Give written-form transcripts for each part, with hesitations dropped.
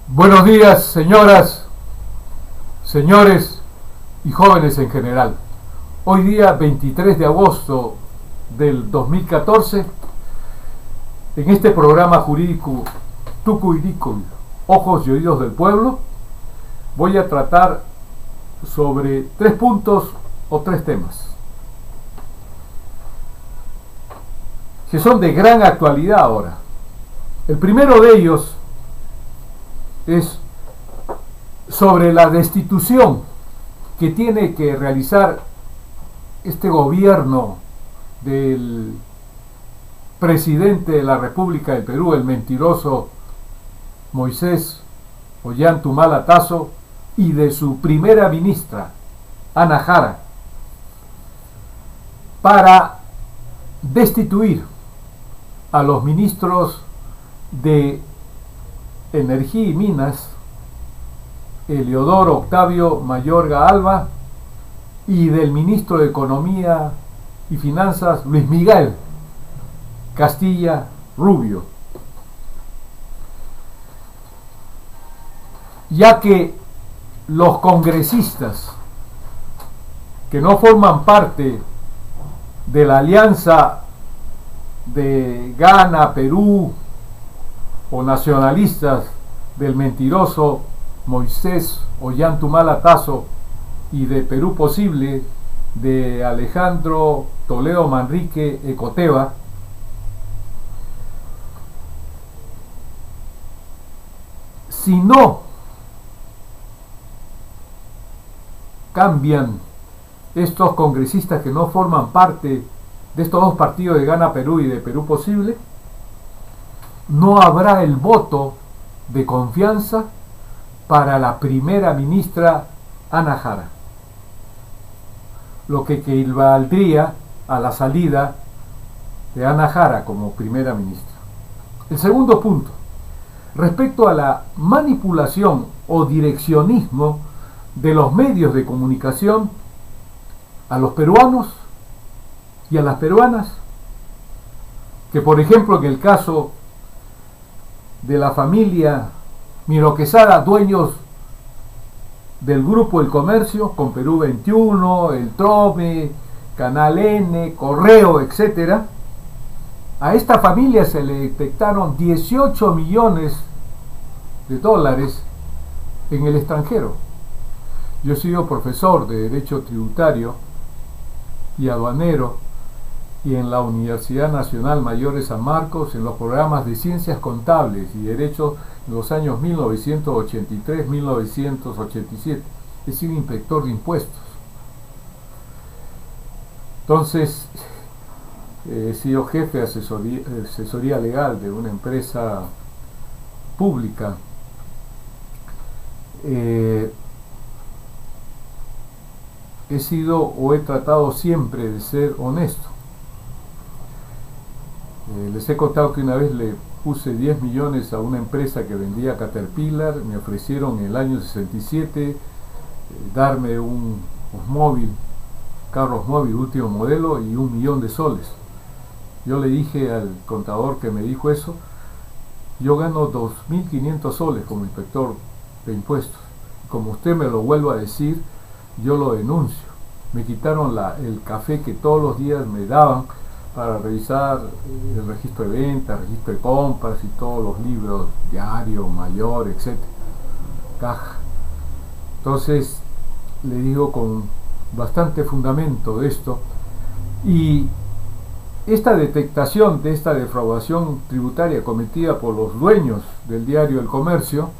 Buenos días, señoras, señores y jóvenes en general. Hoy día 23 de agosto del 2014, en este programa jurídico Tucuirico, Ojos y Oídos del Pueblo, voy a tratar sobre tres puntos o tres temas que son de gran actualidad ahora. El primero de ellos es sobre la destitución que tiene que realizar este gobierno del presidente de la República del Perú, el mentiroso Moisés Ollanta Tazo, y de su primera ministra, Ana Jara, para destituir a los ministros de Energía y Minas, Eleodoro Octavio Mayorga Alba, y del ministro de Economía y Finanzas, Luis Miguel Castilla Rubio, ya que los congresistas que no forman parte de la alianza de Gana Perú o nacionalistas del mentiroso Moisés Ollanta Tazo y de Perú Posible de Alejandro Toledo Manrique Ecoteva, si no cambian estos congresistas que no forman parte de estos dos partidos de Gana Perú y de Perú Posible, no habrá el voto de confianza para la primera ministra Ana Jara, lo que equivaldría a la salida de Ana Jara como primera ministra. El segundo punto, respecto a la manipulación o direccionismo de los medios de comunicación a los peruanos y a las peruanas, que por ejemplo en el caso de la familia Miro Quesada, dueños del grupo El Comercio, con Perú 21, El Trome, Canal N, Correo, etc., a esta familia se le detectaron 18 millones de dólares en el extranjero. Yo he sido profesor de Derecho Tributario y Aduanero y en la Universidad Nacional Mayor de San Marcos en los programas de Ciencias Contables y Derecho en los años 1983-1987. He sido inspector de impuestos. Entonces, he sido jefe de asesoría legal de una empresa pública. He sido o he tratado siempre de ser honesto. Les he contado que una vez le puse 10 millones a una empresa que vendía Caterpillar. Me ofrecieron en el año 67 darme un móvil, carros móvil último modelo, y 1 millón de soles. Yo le dije al contador que me dijo eso: yo gano 2.500 soles como inspector de impuestos. Como usted me lo vuelva a decir, yo lo denuncio. Me quitaron el café que todos los días me daban para revisar el registro de ventas, registro de compras y todos los libros, diario, mayor, etc., caja. Entonces le digo con bastante fundamento de esto, y esta detectación de esta defraudación tributaria cometida por los dueños del diario El Comercio,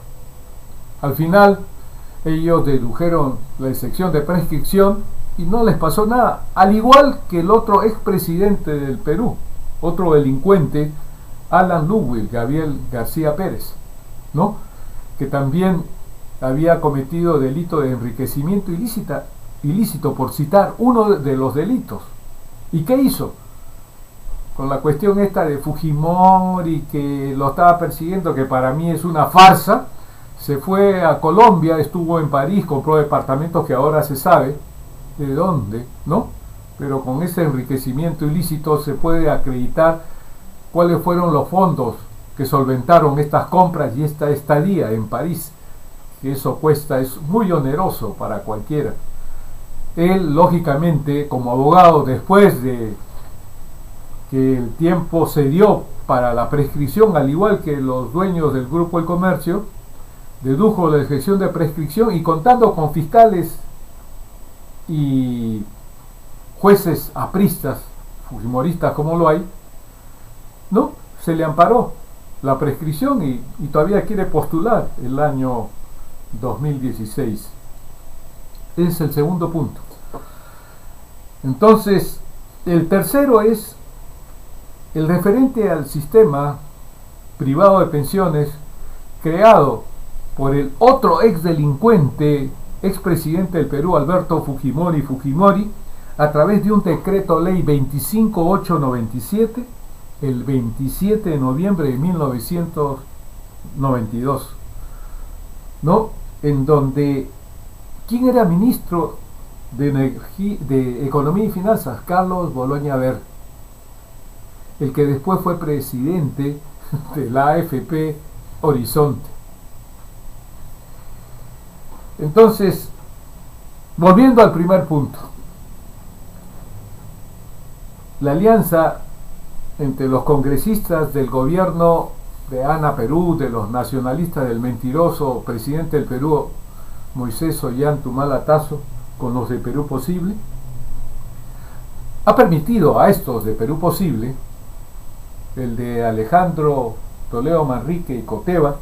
al final ellos dedujeron la excepción de prescripción y no les pasó nada, al igual que el otro expresidente del Perú, otro delincuente, Alan Ludwig Gabriel García Pérez, ¿no?, que también había cometido delito de enriquecimiento ilícito, por citar uno de los delitos. ¿Y qué hizo? Con la cuestión esta de Fujimori, que lo estaba persiguiendo, que para mí es una farsa, se fue a Colombia, estuvo en París, compró departamentos que ahora se sabe de dónde, ¿no? Pero con ese enriquecimiento ilícito se puede acreditar cuáles fueron los fondos que solventaron estas compras y esta estadía en París, que eso cuesta, es muy oneroso para cualquiera. Él, lógicamente, como abogado, después de que el tiempo se dio para la prescripción, al igual que los dueños del Grupo El Comercio, dedujo la ejecución de prescripción y contando con fiscales y jueces apristas, fujimoristas como lo hay, ¿no? Se le amparó la prescripción y todavía quiere postular el año 2016. Es el segundo punto. Entonces, el tercero es el referente al sistema privado de pensiones creado por el otro ex delincuente, expresidente del Perú, Alberto Fujimori, a través de un decreto ley 25897, el 27 de noviembre de 1992, ¿no? En donde, ¿quién era ministro de Economía y Finanzas? Carlos Boloña Ver, el que después fue presidente de la AFP Horizonte. Entonces, volviendo al primer punto, la alianza entre los congresistas del gobierno de Ana Perú, de los nacionalistas del mentiroso presidente del Perú, Moisés Ollanta Tazo, con los de Perú Posible, ha permitido a estos de Perú Posible, el de Alejandro Toledo Manrique y Coteva,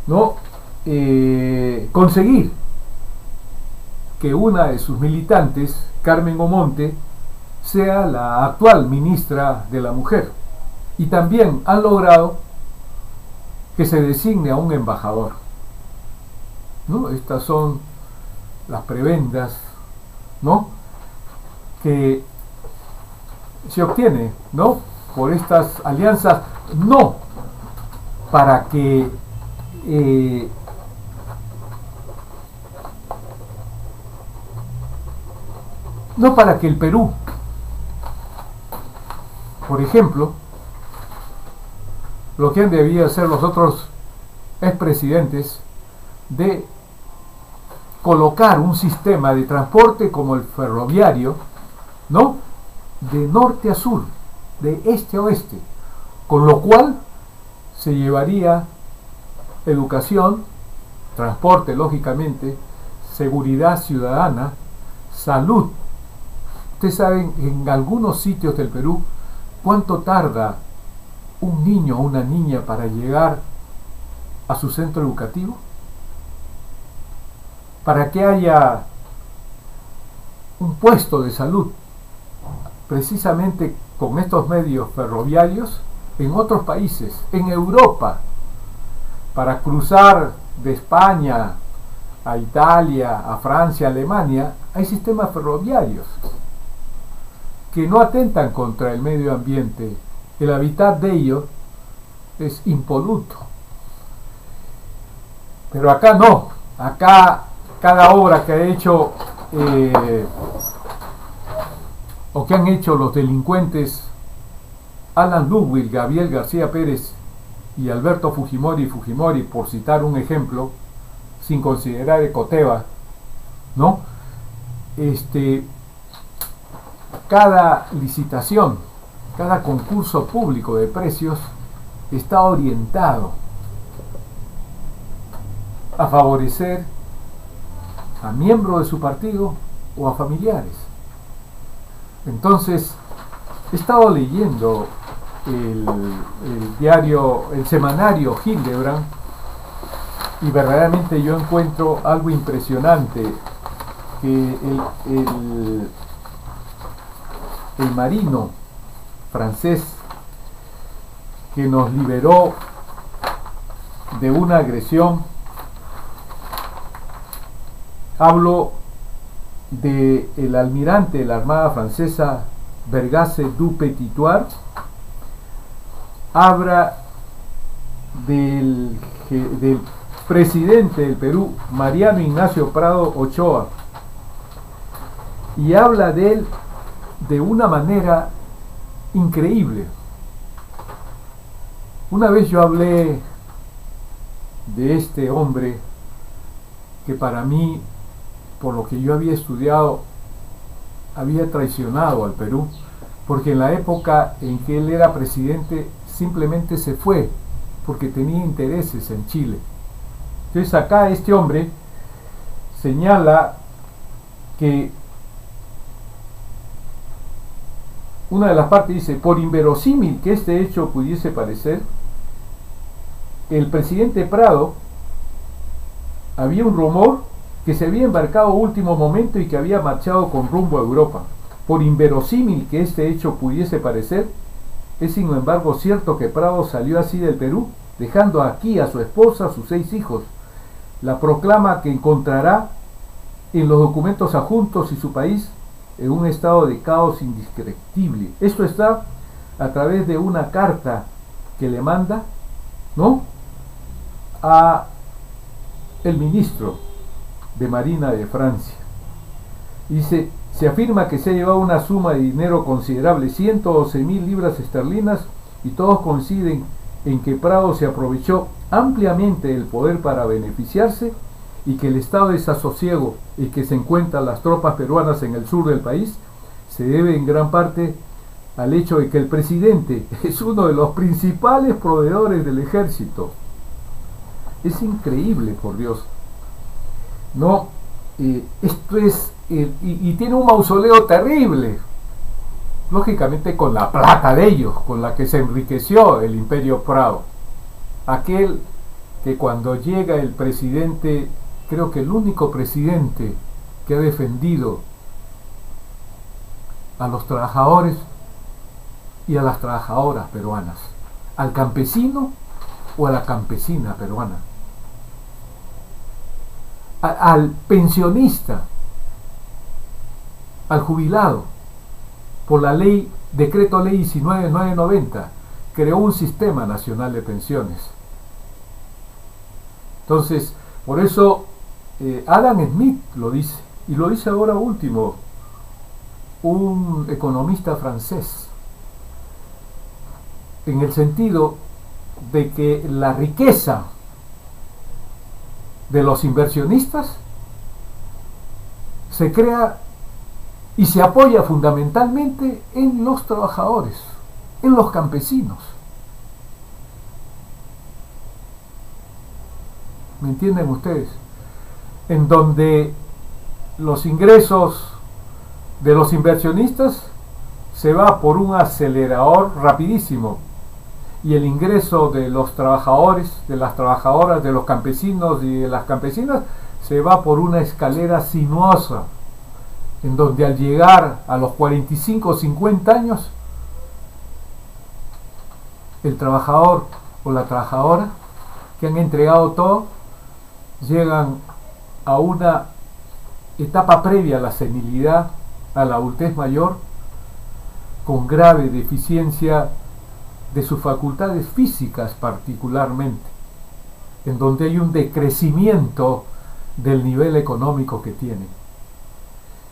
¿no? Conseguir que una de sus militantes, Carmen Omonte, sea la actual ministra de la Mujer, y también han logrado que se designe a un embajador, ¿no? Estas son las prebendas, ¿no?, que se obtiene, ¿no?, por estas alianzas, no para que el Perú, por ejemplo, lo que han debido hacer los otros expresidentes, de colocar un sistema de transporte como el ferroviario, ¿no?, de norte a sur, de este a oeste, con lo cual se llevaría educación, transporte, lógicamente, seguridad ciudadana, salud. Ustedes saben, en algunos sitios del Perú, ¿cuánto tarda un niño o una niña para llegar a su centro educativo? Para que haya un puesto de salud, precisamente con estos medios ferroviarios, en otros países, en Europa, para cruzar de España a Italia, a Francia, a Alemania, hay sistemas ferroviarios que no atentan contra el medio ambiente. El hábitat de ellos es impoluto. Pero acá no. Acá cada obra que ha hecho o que han hecho los delincuentes Alan Ludwig, Gabriel García Pérez y Alberto Fujimori, por citar un ejemplo, sin considerar Ecoteva, ¿no? Cada licitación, cada concurso público de precios está orientado a favorecer a miembros de su partido o a familiares. Entonces, he estado leyendo el semanario Hildebrand, y verdaderamente yo encuentro algo impresionante, que el marino francés que nos liberó de una agresión, hablo del almirante de la Armada Francesa Vergace du Petitoir, habla del presidente del Perú, Mariano Ignacio Prado Ochoa, y habla de él de una manera increíble. Una vez yo hablé de este hombre que para mí, por lo que yo había estudiado, había traicionado al Perú, porque en la época en que él era presidente simplemente se fue porque tenía intereses en Chile. Entonces acá este hombre señala que una de las partes dice: por inverosímil que este hecho pudiese parecer, el presidente Prado, había un rumor que se había embarcado a último momento y que había marchado con rumbo a Europa. Por inverosímil que este hecho pudiese parecer, es sin embargo cierto que Prado salió así del Perú, dejando aquí a su esposa, a sus 6 hijos. La proclama que encontrará en los documentos adjuntos y su país en un estado de caos indescriptible. Esto está a través de una carta que le manda, ¿no?, a el ministro de Marina de Francia. Dice: se afirma que se ha llevado una suma de dinero considerable, 112.000 libras esterlinas, y todos coinciden en que Prado se aprovechó ampliamente del poder para beneficiarse, y que el estado de desasosiego en que se encuentran las tropas peruanas en el sur del país se debe en gran parte al hecho de que el presidente es uno de los principales proveedores del ejército. Es increíble, por Dios. No, esto es, y tiene un mausoleo terrible, lógicamente con la plata de ellos, con la que se enriqueció el Imperio Prado. Aquel que cuando llega el presidente, creo que el único presidente que ha defendido a los trabajadores y a las trabajadoras peruanas, al campesino o a la campesina peruana, al pensionista, al jubilado. Por la ley, decreto ley 19.990, creó un sistema nacional de pensiones. Entonces, por eso Adam Smith lo dice, y lo dice ahora último un economista francés, en el sentido de que la riqueza de los inversionistas se crea y se apoya fundamentalmente en los trabajadores, en los campesinos. ¿Me entienden ustedes? En donde los ingresos de los inversionistas se va por un acelerador rapidísimo, y el ingreso de los trabajadores, de las trabajadoras, de los campesinos y de las campesinas se va por una escalera sinuosa, en donde al llegar a los 45 o 50 años, el trabajador o la trabajadora que han entregado todo llegan a una etapa previa a la senilidad, a la adultez mayor, con grave deficiencia de sus facultades físicas particularmente, en donde hay un decrecimiento del nivel económico que tienen.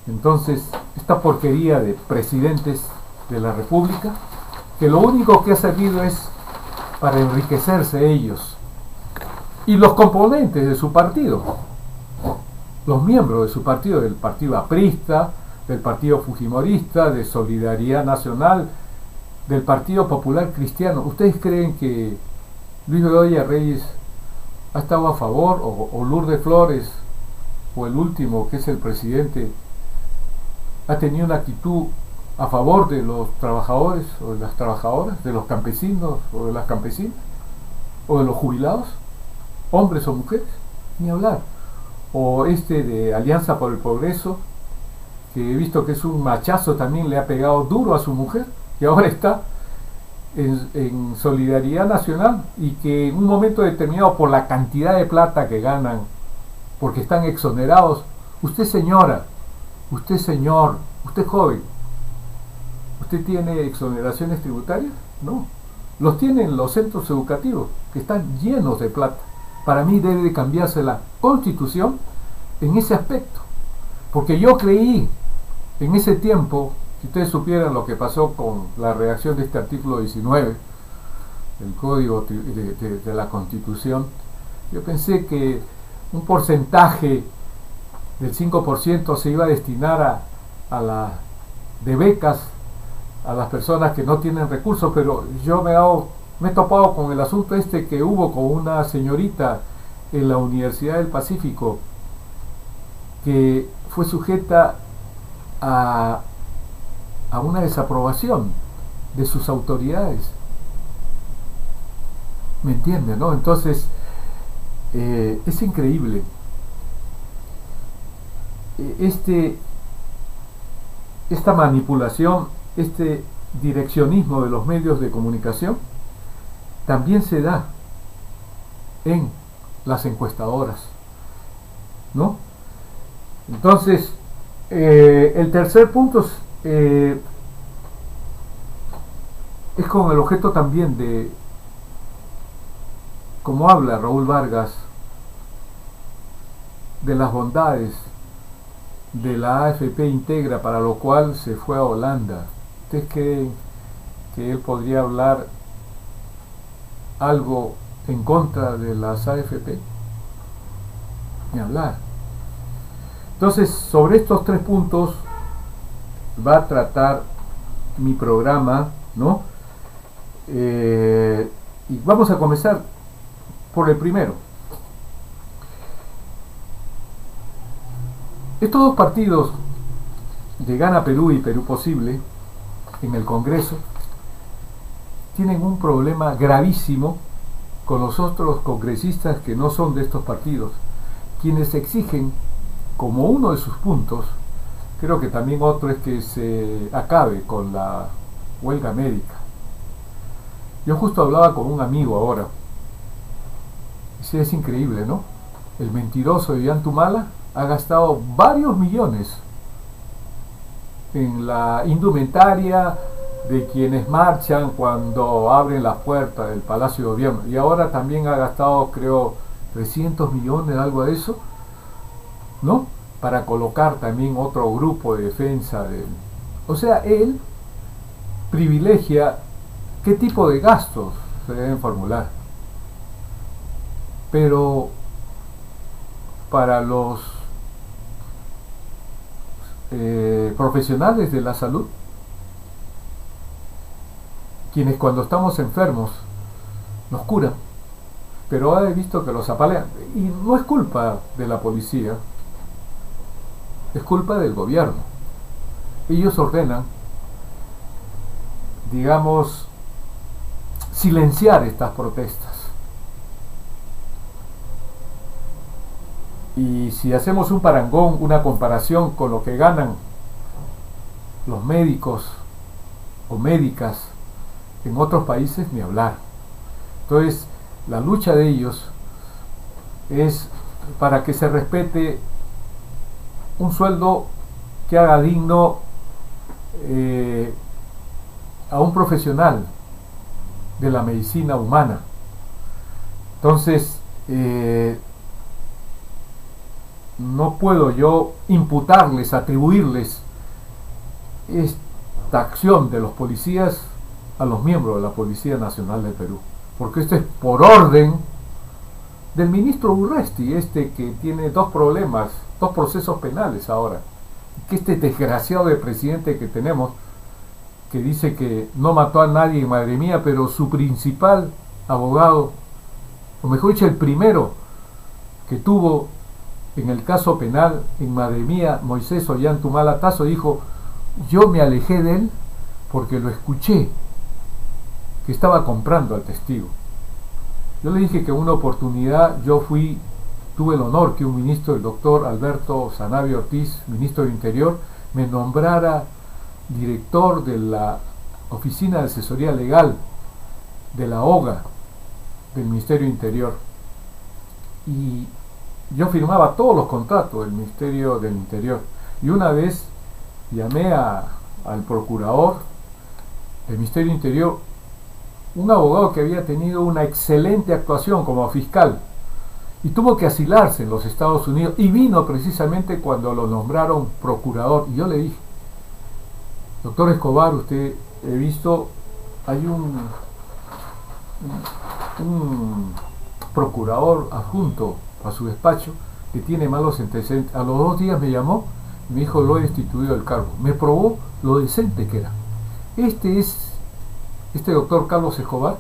Entonces, esta porquería de presidentes de la República, que lo único que ha servido es para enriquecerse ellos y los componentes de su partido, los miembros de su partido, del partido aprista, del partido fujimorista, de Solidaridad Nacional, del Partido Popular Cristiano. ¿Ustedes creen que Luis Bedoya Reyes ha estado a favor, o Lourdes Flores, o el último, que es el presidente, ha tenido una actitud a favor de los trabajadores o de las trabajadoras, de los campesinos o de las campesinas, o de los jubilados, hombres o mujeres? Ni hablar. O este de Alianza por el Progreso, que he visto que es un machazo, también le ha pegado duro a su mujer, y ahora está en Solidaridad Nacional, y que en un momento determinado, por la cantidad de plata que ganan, porque están exonerados. Usted, señora, usted, señor, usted, joven, ¿usted tiene exoneraciones tributarias? No. Los tienen los centros educativos, que están llenos de plata. Para mí debe de cambiarse la Constitución en ese aspecto, porque yo creí en ese tiempo, si ustedes supieran lo que pasó con la redacción de este artículo 19, el código de la Constitución, yo pensé que un porcentaje del 5% se iba a destinar de becas a las personas que no tienen recursos, pero yo me he topado con el asunto que hubo con una señorita en la Universidad del Pacífico que fue sujeta a una desaprobación de sus autoridades. ¿Me entiende, no? Entonces, es increíble. Esta manipulación, este direccionismo de los medios de comunicación también se da en las encuestadoras, ¿no? Entonces, el tercer punto es con el objeto también de, como habla Raúl Vargas, de las bondades de la AFP Integra, para lo cual se fue a Holanda. ¿Ustedes creen que él podría hablar algo en contra de las AFP? Ni hablar. Entonces, sobre estos tres puntos va a tratar mi programa, ¿no? Y vamos a comenzar por el primero. Estos dos partidos de Gana Perú y Perú Posible en el Congreso tienen un problema gravísimo con los otros congresistas que no son de estos partidos, quienes exigen como uno de sus puntos, creo que también otro es que se acabe con la huelga médica. Yo justo hablaba con un amigo ahora, y sí, es increíble, ¿no? El mentiroso de Ollantumala ha gastado varios millones en la indumentaria de quienes marchan cuando abren las puertas del Palacio de Gobierno, y ahora también ha gastado, creo, 300 millones, algo de eso, ¿no? Para colocar también otro grupo de defensa o sea, él privilegia qué tipo de gastos se deben formular, pero para los profesionales de la salud, quienes cuando estamos enfermos nos curan, pero he visto que los apalean, y no es culpa de la policía, es culpa del gobierno. Ellos ordenan, digamos, silenciar estas protestas. Y si hacemos un parangón, una comparación con lo que ganan los médicos o médicas en otros países, ni hablar. Entonces, la lucha de ellos es para que se respete un sueldo que haga digno a un profesional de la medicina humana. Entonces, no puedo yo imputarles, atribuirles esta acción de los policías a los miembros de la Policía Nacional del Perú, porque esto es por orden del ministro Urresti, que tiene dos procesos penales ahora, que este desgraciado de presidente que tenemos, que dice que no mató a nadie en Madre Mía, pero su principal abogado, o mejor dicho, el primero que tuvo en el caso penal en Madre Mía, Moisés Ollantumala Tasso, dijo: yo me alejé de él porque lo escuché que estaba comprando al testigo. Yo le dije que en una oportunidad tuve el honor que un ministro, el doctor Alberto Zanabio Ortiz, ministro del Interior, me nombrara director de la Oficina de Asesoría Legal de la OGA del Ministerio del Interior, y yo firmaba todos los contratos del Ministerio del Interior. Y una vez llamé al procurador del Ministerio del Interior, un abogado que había tenido una excelente actuación como fiscal y tuvo que asilarse en los Estados Unidos, y vino precisamente cuando lo nombraron procurador. Y yo le dije: doctor Escobar, usted, he visto, hay un procurador adjunto a su despacho que tiene malos antecedentes. A los 2 días me llamó y me dijo: lo he destituido del cargo. Me probó lo decente que era. Este doctor Carlos Escobar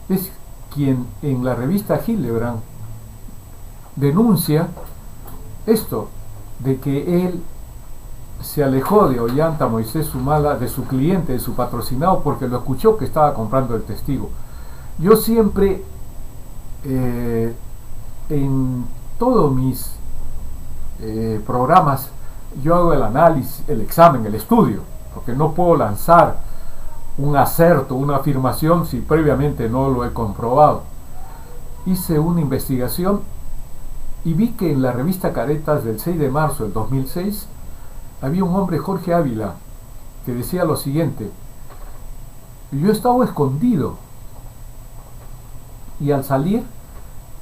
es quien en la revista Hildebrand denuncia esto, de que él se alejó de Ollanta Moisés Humala, de su cliente, de su patrocinado, porque lo escuchó que estaba comprando el testigo. Yo siempre, en todos mis programas, yo hago el análisis, el examen, el estudio, porque no puedo lanzar un acerto, una afirmación si previamente no lo he comprobado. Hice una investigación y vi que en la revista Caretas del 6 de marzo del 2006 había un hombre, Jorge Ávila, que decía lo siguiente: yo estaba escondido y al salir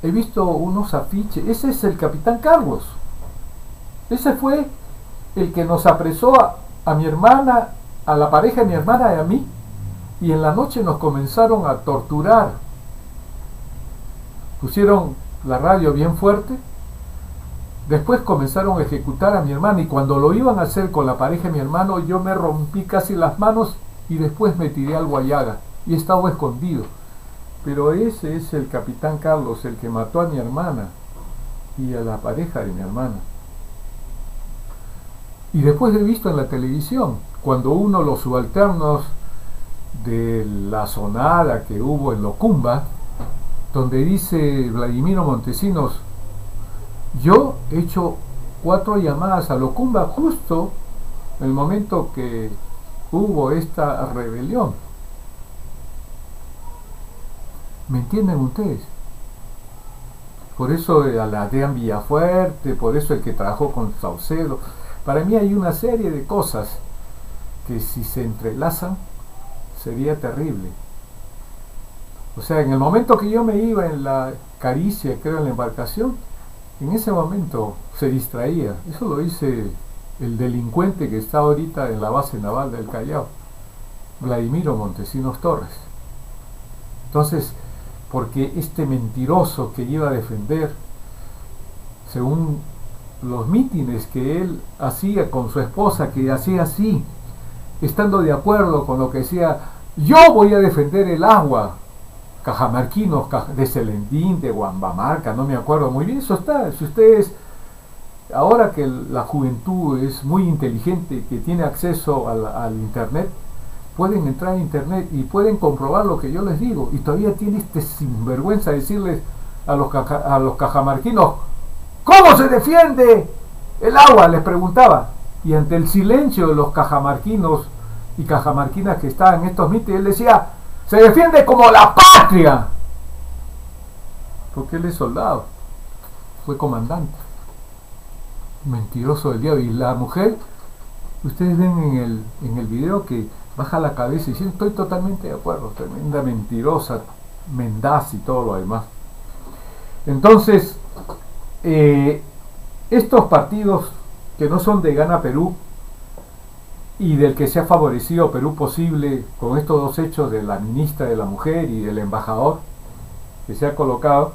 he visto unos afiches. Ese es el capitán Carlos, ese fue el que nos apresó a mi hermana, a la pareja de mi hermana y a mí, y en la noche nos comenzaron a torturar. Pusieron la radio bien fuerte, después comenzaron a ejecutar a mi hermana, y cuando lo iban a hacer con la pareja de mi hermano, yo me rompí casi las manos y después me tiré al Guayaga y estaba escondido. Pero ese es el capitán Carlos, el que mató a mi hermana y a la pareja de mi hermana. Y después he visto en la televisión, cuando uno de los subalternos de la sonada que hubo en Locumba, donde dice Vladimiro Montesinos: yo he hecho 4 llamadas a Locumba justo en el momento que hubo esta rebelión. ¿Me entienden ustedes? Por eso a la DEAN Villafuerte, por eso el que trabajó con Saucedo. Para mí hay una serie de cosas que si se entrelazan sería terrible. O sea, en el momento que yo me iba en la Caricia, creo, en la embarcación, en ese momento se distraía. Eso lo dice el delincuente que está ahorita en la base naval del Callao, Vladimiro Montesinos Torres. Entonces, porque este mentiroso que iba a defender, según los mítines que él hacía con su esposa, que hacía así, estando de acuerdo con lo que decía: yo voy a defender el agua, cajamarquinos de Celendín, de Guambamarca, no me acuerdo muy bien. Eso está, si ustedes, ahora que la juventud es muy inteligente, que tiene acceso al internet, pueden entrar a internet y pueden comprobar lo que yo les digo. Y todavía tiene este sinvergüenza decirles a los cajamarquinos: ¿cómo se defiende el agua?, les preguntaba. Y ante el silencio de los cajamarquinos y cajamarquinas que estaban en estos mítines, él decía: se defiende como la patria. Porque él es soldado, fue comandante. Mentiroso del diablo. Y la mujer, ustedes ven en el video que baja la cabeza y dice: estoy totalmente de acuerdo, tremenda mentirosa, mendaz y todo lo demás. Entonces, estos partidos que no son de Gana Perú y del que se ha favorecido Perú Posible con estos 2 hechos de la ministra de la Mujer y del embajador que se ha colocado,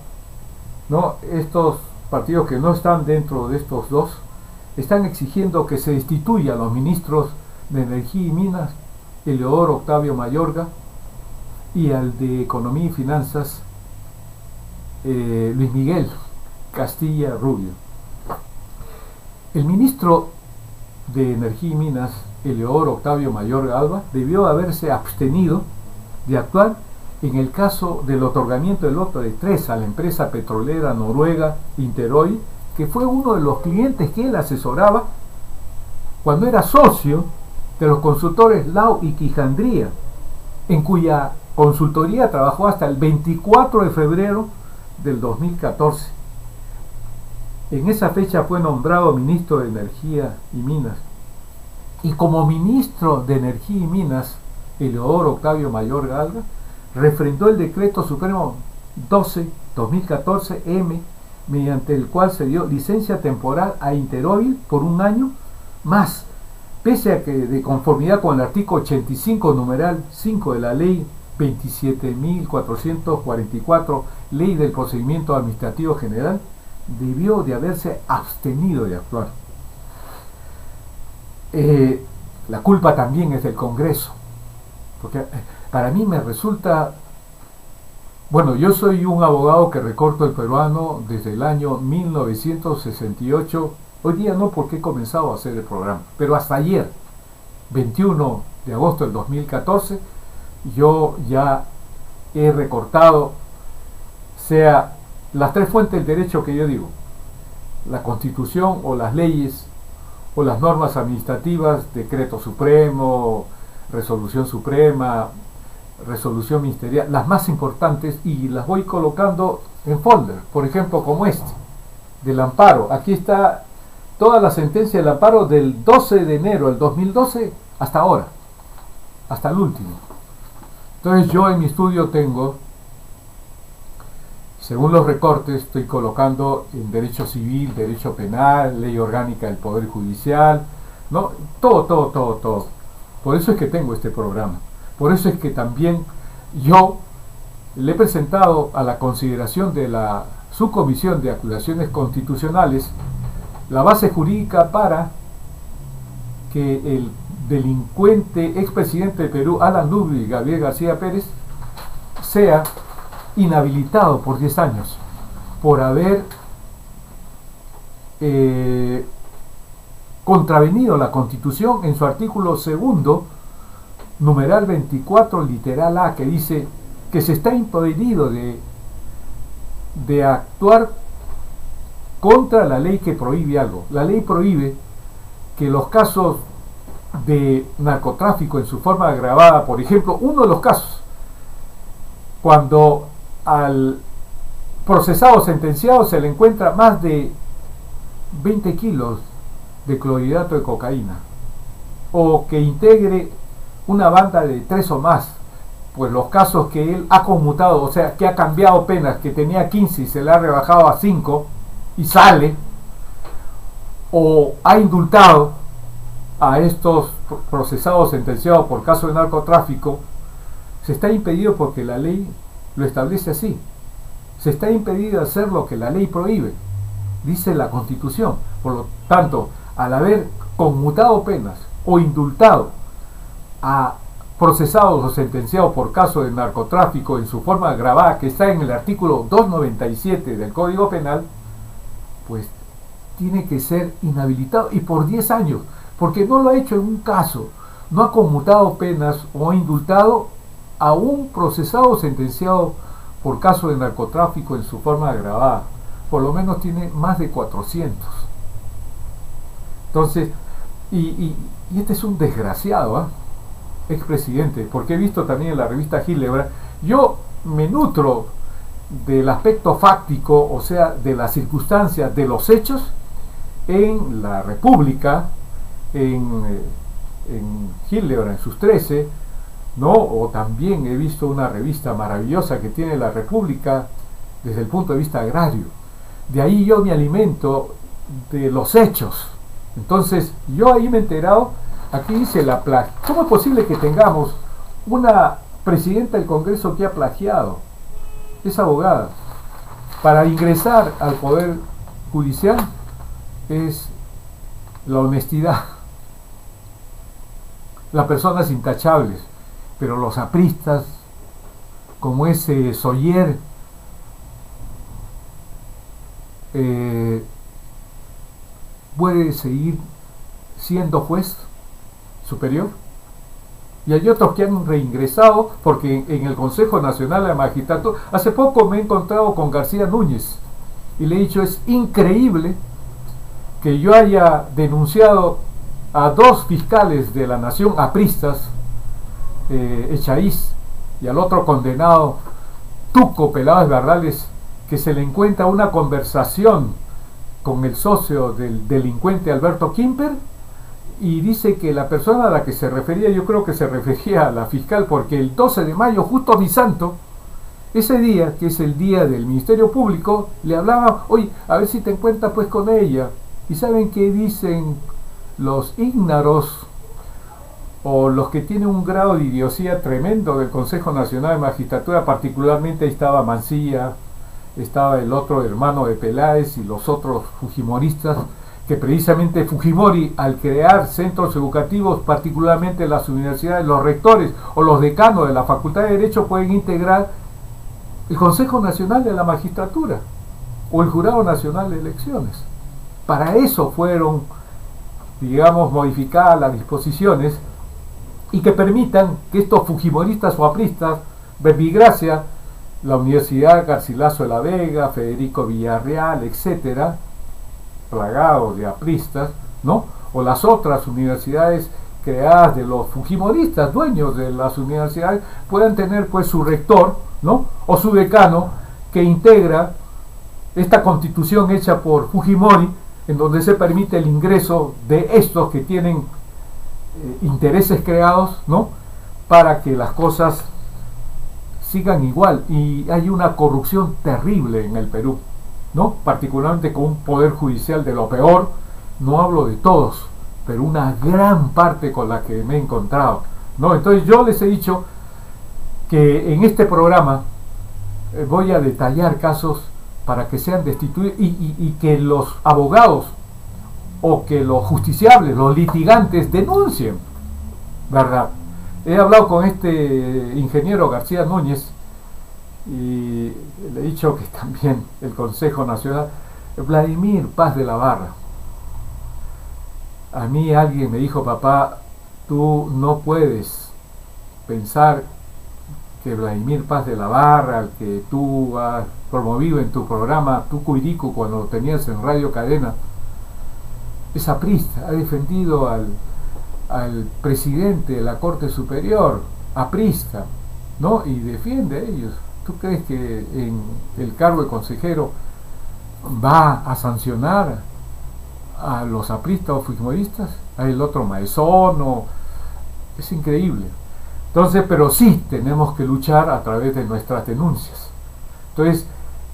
¿no? Estos partidos que no están dentro de estos 2 están exigiendo que se destituya a los ministros de Energía y Minas, Eleodoro Octavio Mayorga, y al de Economía y Finanzas, Luis Miguel Castilla Rubio. El ministro de Energía y Minas, Eleodoro Octavio Mayorga Alba, debió haberse abstenido de actuar en el caso del otorgamiento del lote de 3 a la empresa petrolera noruega Interoil, que fue uno de los clientes que él asesoraba cuando era socio de los consultores Lau y Quijandría, en cuya consultoría trabajó hasta el 24 de febrero del 2014. En esa fecha fue nombrado ministro de Energía y Minas. Y como ministro de Energía y Minas, Eleodoro Octavio Mayorga Alba refrendó el decreto supremo 12/2014-M, mediante el cual se dio licencia temporal a Interoil por 1 año más, pese a que, de conformidad con el artículo 85 numeral 5 de la ley 27.444, Ley del Procedimiento Administrativo General, debió de haberse abstenido de actuar. La culpa también es del Congreso, porque para mí me resulta... Bueno, yo soy un abogado que recorto el peruano desde el año 1968. Hoy día no, porque he comenzado a hacer el programa, pero hasta ayer, 21 de agosto del 2014, yo ya he recortado, sea las tres fuentes del derecho que yo digo: la Constitución o las leyes o las normas administrativas, decreto supremo, resolución suprema, resolución ministerial, las más importantes, y las voy colocando en folder, por ejemplo como este del amparo. Aquí está toda la sentencia del amparo del 12 de enero del 2012 hasta ahora, hasta el último. Entonces yo en mi estudio tengo, según los recortes, estoy colocando en derecho civil, derecho penal, ley orgánica del Poder Judicial, ¿no? Todo. Por eso es que tengo este programa. Por eso es que también yo le he presentado a la consideración de la Subcomisión de Acusaciones Constitucionales la base jurídica para que el delincuente expresidente de Perú, Alan Lubri Gabriel García Pérez, sea inhabilitado por 10 años por haber contravenido la Constitución en su artículo segundo, numeral 24, literal A, que dice que se está impedido de actuar contra la ley que prohíbe algo. La ley prohíbe que los casos de narcotráfico en su forma agravada, por ejemplo, uno de los casos, cuando al procesado sentenciado se le encuentra más de 20 kilos de clorhidrato de cocaína, o que integre una banda de 3 o más, pues los casos que él ha conmutado, o sea, que ha cambiado penas, que tenía 15 y se le ha rebajado a 5 y sale, o ha indultado a estos procesados sentenciados por caso de narcotráfico, se está impedido porque la ley lo establece así. Se está impedido hacer lo que la ley prohíbe, dice la Constitución. Por lo tanto, al haber conmutado penas o indultado a procesados o sentenciados por caso de narcotráfico en su forma agravada, que está en el artículo 297 del Código Penal, pues tiene que ser inhabilitado, y por 10 años, porque no lo ha hecho en un caso, no ha conmutado penas o ha indultado a un procesado o sentenciado por caso de narcotráfico en su forma agravada. Por lo menos tiene más de 400. Entonces, y este es un desgraciado, expresidente, porque he visto también en la revista Hildebrand. Yo me nutro del aspecto fáctico, o sea, de las circunstancias, de los hechos en la República, en Hildebrand, en sus 13, ¿no? O también he visto una revista maravillosa que tiene la República desde el punto de vista agrario. De ahí yo me alimento de los hechos. Entonces, yo ahí me he enterado. Aquí dice la plagio. ¿Cómo es posible que tengamos una presidenta del Congreso que ha plagiado? Es abogada. Para ingresar al Poder Judicial es la honestidad, las personas intachables, pero los apristas, como ese Soyer, puede seguir siendo juez superior. Y hay otros que han reingresado, porque en el Consejo Nacional de Magistratura, hace poco me he encontrado con García Núñez y le he dicho: es increíble que yo haya denunciado a 2 fiscales de la nación apristas, Echaíz, y al otro condenado Tuco Peláez Barrales, que se le encuentra una conversación con el socio del delincuente Alberto Kimper, y dice que la persona a la que se refería, yo creo que se refería a la fiscal, porque el 12 de mayo, justo mi santo, ese día, que es el día del Ministerio Público, le hablaba: oye, a ver si te encuentras pues con ella. ¿Y saben qué dicen los ígnaros o los que tienen un grado de idiosía tremendo del Consejo Nacional de Magistratura, particularmente ahí estaba Mancilla, estaba el otro hermano de Peláez y los otros fujimoristas, que precisamente Fujimori, al crear centros educativos, particularmente las universidades, los rectores o los decanos de la Facultad de Derecho pueden integrar el Consejo Nacional de la Magistratura o el Jurado Nacional de Elecciones. Para eso fueron, digamos, modificadas las disposiciones y que permitan que estos fujimoristas o apristas, Verbigracia, la Universidad Garcilaso de la Vega, Federico Villarreal, etcétera, plagados de apristas, ¿no? O las otras universidades creadas de los fujimoristas, dueños de las universidades, puedan tener pues su rector, ¿no? O su decano, que integra esta constitución hecha por Fujimori, en donde se permite el ingreso de estos que tienen intereses creados, ¿no? Para que las cosas sigan igual. Y hay una corrupción terrible en el Perú, ¿no? Particularmente con un poder judicial de lo peor. No hablo de todos, pero una gran parte con la que me he encontrado, ¿no? Entonces yo les he dicho que en este programa voy a detallar casos para que sean destituidos y que los abogados o que los justiciables, los litigantes denuncien, ¿verdad? He hablado con este ingeniero García Núñez y le he dicho que también el Consejo Nacional, Vladimir Paz de la Barra. A mí alguien me dijo: papá, tú no puedes pensar que Vladimir Paz de la Barra, al que tú has promovido en tu programa, tu Cuirico, cuando lo tenías en Radio Cadena, es aprista, ha defendido al presidente de la Corte Superior, aprista, ¿no? Y defiende a ellos. ¿Tú crees que en el cargo de consejero va a sancionar a los apristas o fujimoristas? A el otro Maesono. Es increíble. Entonces, pero sí tenemos que luchar a través de nuestras denuncias. Entonces,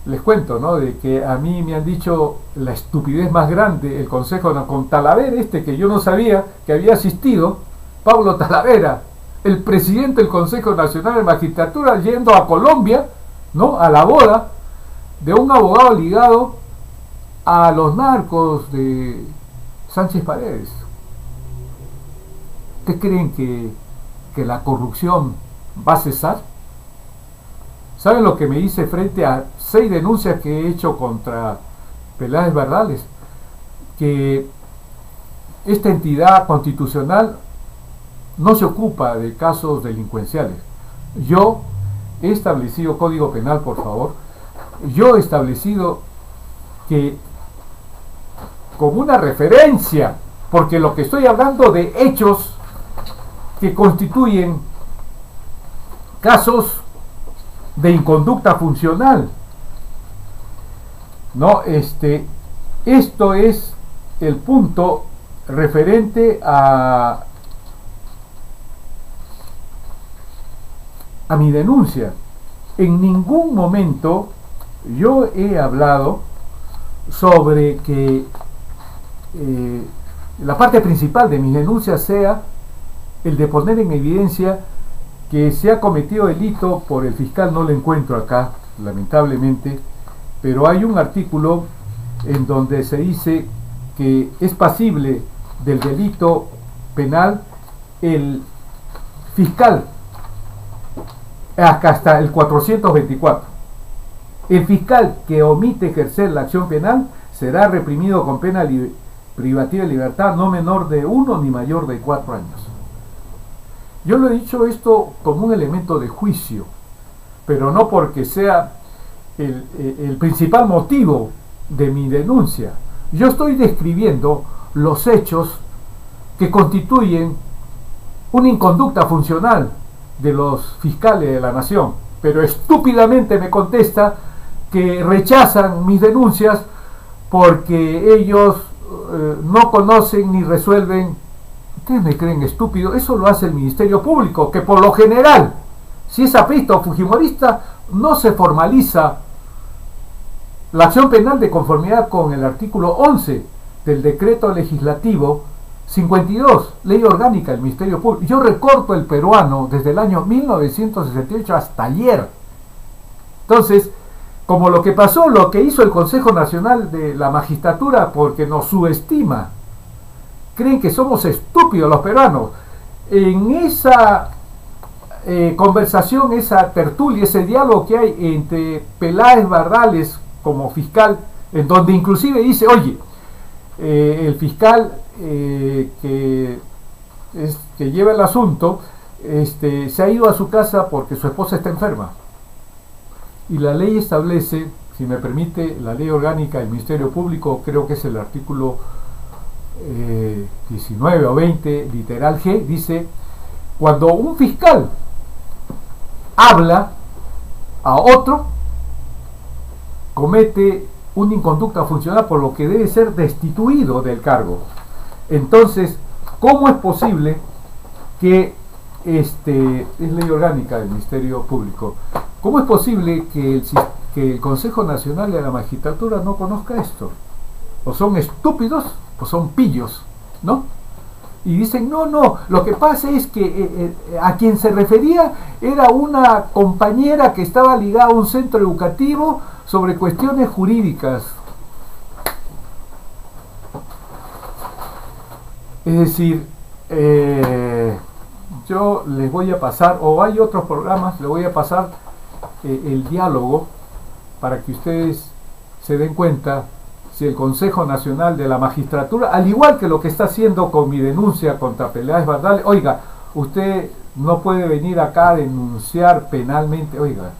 les cuento, ¿no? De que a mí me han dicho la estupidez más grande, el Consejo, con Talavera, que yo no sabía que había asistido, Pablo Talavera, el presidente del Consejo Nacional de Magistratura, yendo a Colombia, ¿no? A la boda de un abogado ligado a los narcos de Sánchez Paredes. ¿Ustedes creen que la corrupción va a cesar? ¿Saben lo que me hice frente a 6 denuncias que he hecho contra Peláez Bardales? Que esta entidad constitucional no se ocupa de casos delincuenciales. Yo he establecido Código Penal, por favor. Yo he establecido que, como una referencia, porque lo que estoy hablando de hechos que constituyen casos de inconducta funcional, ¿no? Esto es el punto referente a mi denuncia. En ningún momento yo he hablado sobre que la parte principal de mis denuncias sea el de poner en evidencia que se ha cometido delito por el fiscal. No lo encuentro acá, lamentablemente, pero hay un artículo en donde se dice que es pasible del delito penal el fiscal, acá está el 424, el fiscal que omite ejercer la acción penal será reprimido con pena privativa de libertad no menor de 1 ni mayor de 4 años. Yo lo he dicho esto como un elemento de juicio, pero no porque sea el principal motivo de mi denuncia. Yo estoy describiendo los hechos que constituyen una inconducta funcional de los fiscales de la nación, pero estúpidamente me contesta que rechazan mis denuncias porque ellos no conocen ni resuelven. ¿Ustedes me creen estúpido? Eso lo hace el Ministerio Público, que por lo general, si es aprista o fujimorista, no se formaliza la acción penal de conformidad con el artículo 11 del decreto legislativo 52, ley orgánica del Ministerio Público. Yo recorto el peruano desde el año 1968 hasta ayer. Entonces, como lo que pasó, lo que hizo el Consejo Nacional de la Magistratura, porque nos subestima, creen que somos estúpidos los peruanos. En esa conversación, esa tertulia, ese diálogo que hay entre Peláez Bardales como fiscal, en donde inclusive dice, oye, el fiscal que lleva el asunto se ha ido a su casa porque su esposa está enferma. Y la ley establece, si me permite, la ley orgánica del Ministerio Público, creo que es el artículo 19 o 20, literal G, dice, cuando un fiscal habla a otro, comete una inconducta funcional, por lo que debe ser destituido del cargo. Entonces, ¿cómo es posible que es ley orgánica del Ministerio Público? ¿Cómo es posible que el Consejo Nacional de la Magistratura no conozca esto? O son estúpidos o son pillos, ¿no? Y dicen, no, lo que pasa es que a quien se refería era una compañera que estaba ligada a un centro educativo sobre cuestiones jurídicas. Es decir, yo les voy a pasar, o hay otros programas, les voy a pasar el diálogo para que ustedes se den cuenta si el Consejo Nacional de la Magistratura, al igual que lo que está haciendo con mi denuncia contra Peláez Bardales, oiga, usted no puede venir acá a denunciar penalmente, oiga.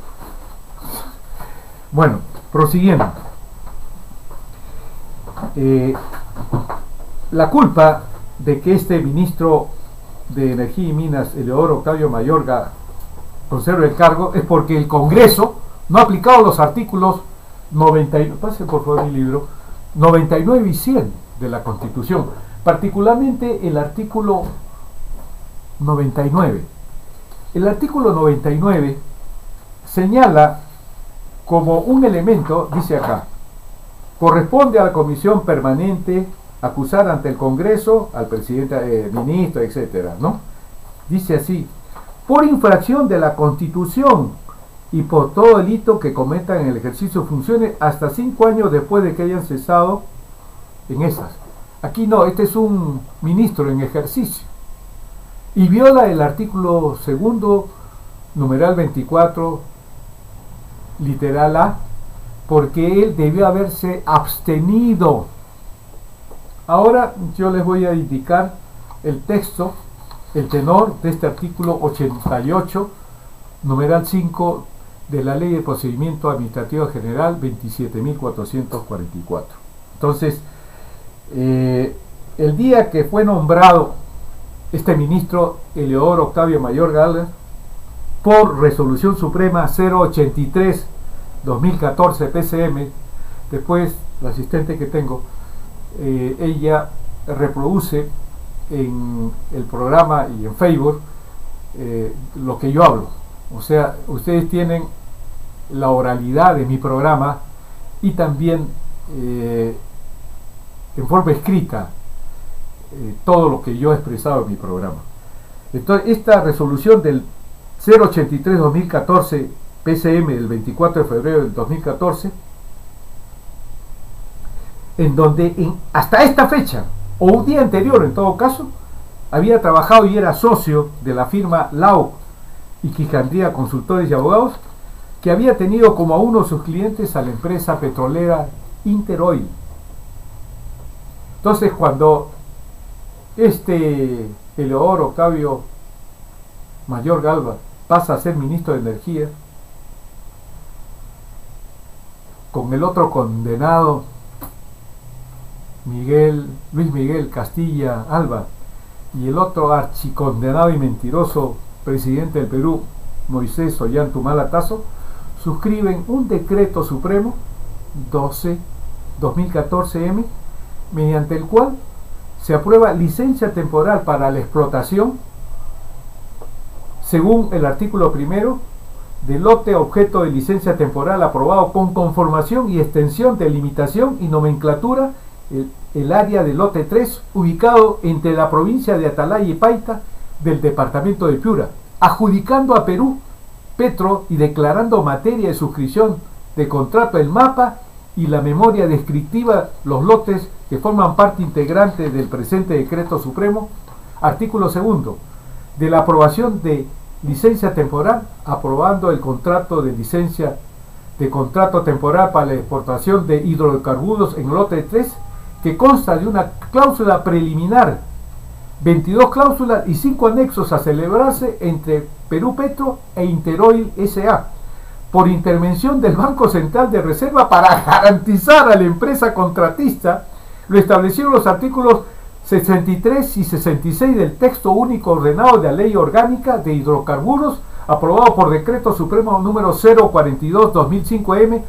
Bueno, prosiguiendo. La culpa de que este ministro de Energía y Minas, Eleodoro Octavio Mayorga, conserve el cargo es porque el Congreso no ha aplicado los artículos 99, pase por favor mi libro, 99 y 100 de la Constitución, particularmente el artículo 99. El artículo 99 señala como un elemento, dice acá, corresponde a la Comisión Permanente acusar ante el Congreso al presidente, ministro, etcétera, ¿no? Dice así, por infracción de la Constitución y por todo delito que cometan en el ejercicio de funciones hasta 5 años después de que hayan cesado en esas. Aquí no, este es un ministro en ejercicio y viola el artículo segundo, numeral 24, literal A, porque él debió haberse abstenido. Ahora yo les voy a indicar el texto, el tenor de este artículo 88, numeral 5 de la Ley de Procedimiento Administrativo General 27.444. Entonces, el día que fue nombrado este ministro Eleodoro Octavio Mayorga por Resolución Suprema 083/2014 PCM, después la asistente que tengo, ella reproduce en el programa y en Facebook lo que yo hablo. O sea, ustedes tienen la oralidad de mi programa y también en forma escrita todo lo que yo he expresado en mi programa. Entonces, esta resolución del 083/2014 PCM del 24 de febrero del 2014, en donde hasta esta fecha, o un día anterior en todo caso, había trabajado y era socio de la firma Lau y Quijandría Consultores y Abogados, que había tenido como a uno de sus clientes a la empresa petrolera Interoil. Entonces, cuando Eleodoro Octavio Mayorga pasa a ser ministro de Energía, con el otro condenado, Luis Miguel Castilla Alba, y el otro archicondenado y mentiroso presidente del Perú, Moisés Ollanta Tazo, suscriben un decreto supremo 12/2014M, mediante el cual se aprueba licencia temporal para la explotación, según el artículo primero, del lote objeto de licencia temporal aprobado con conformación y extensión de limitación y nomenclatura el área del lote 3, ubicado entre la provincia de Atalaya y Paita del departamento de Piura, adjudicando a Perú Petro y declarando materia de suscripción de contrato el mapa y la memoria descriptiva, los lotes que forman parte integrante del presente decreto supremo. Artículo segundo, de la aprobación de licencia temporal, aprobando el contrato de licencia de contrato temporal para la exportación de hidrocarburos en lote 3, que consta de una cláusula preliminar, 22 cláusulas y 5 anexos a celebrarse entre Perú Petro e Interoil S.A. por intervención del Banco Central de Reserva para garantizar a la empresa contratista lo establecido en los artículos 63 y 66 del texto único ordenado de la Ley Orgánica de Hidrocarburos, aprobado por Decreto Supremo número 042-2005-M,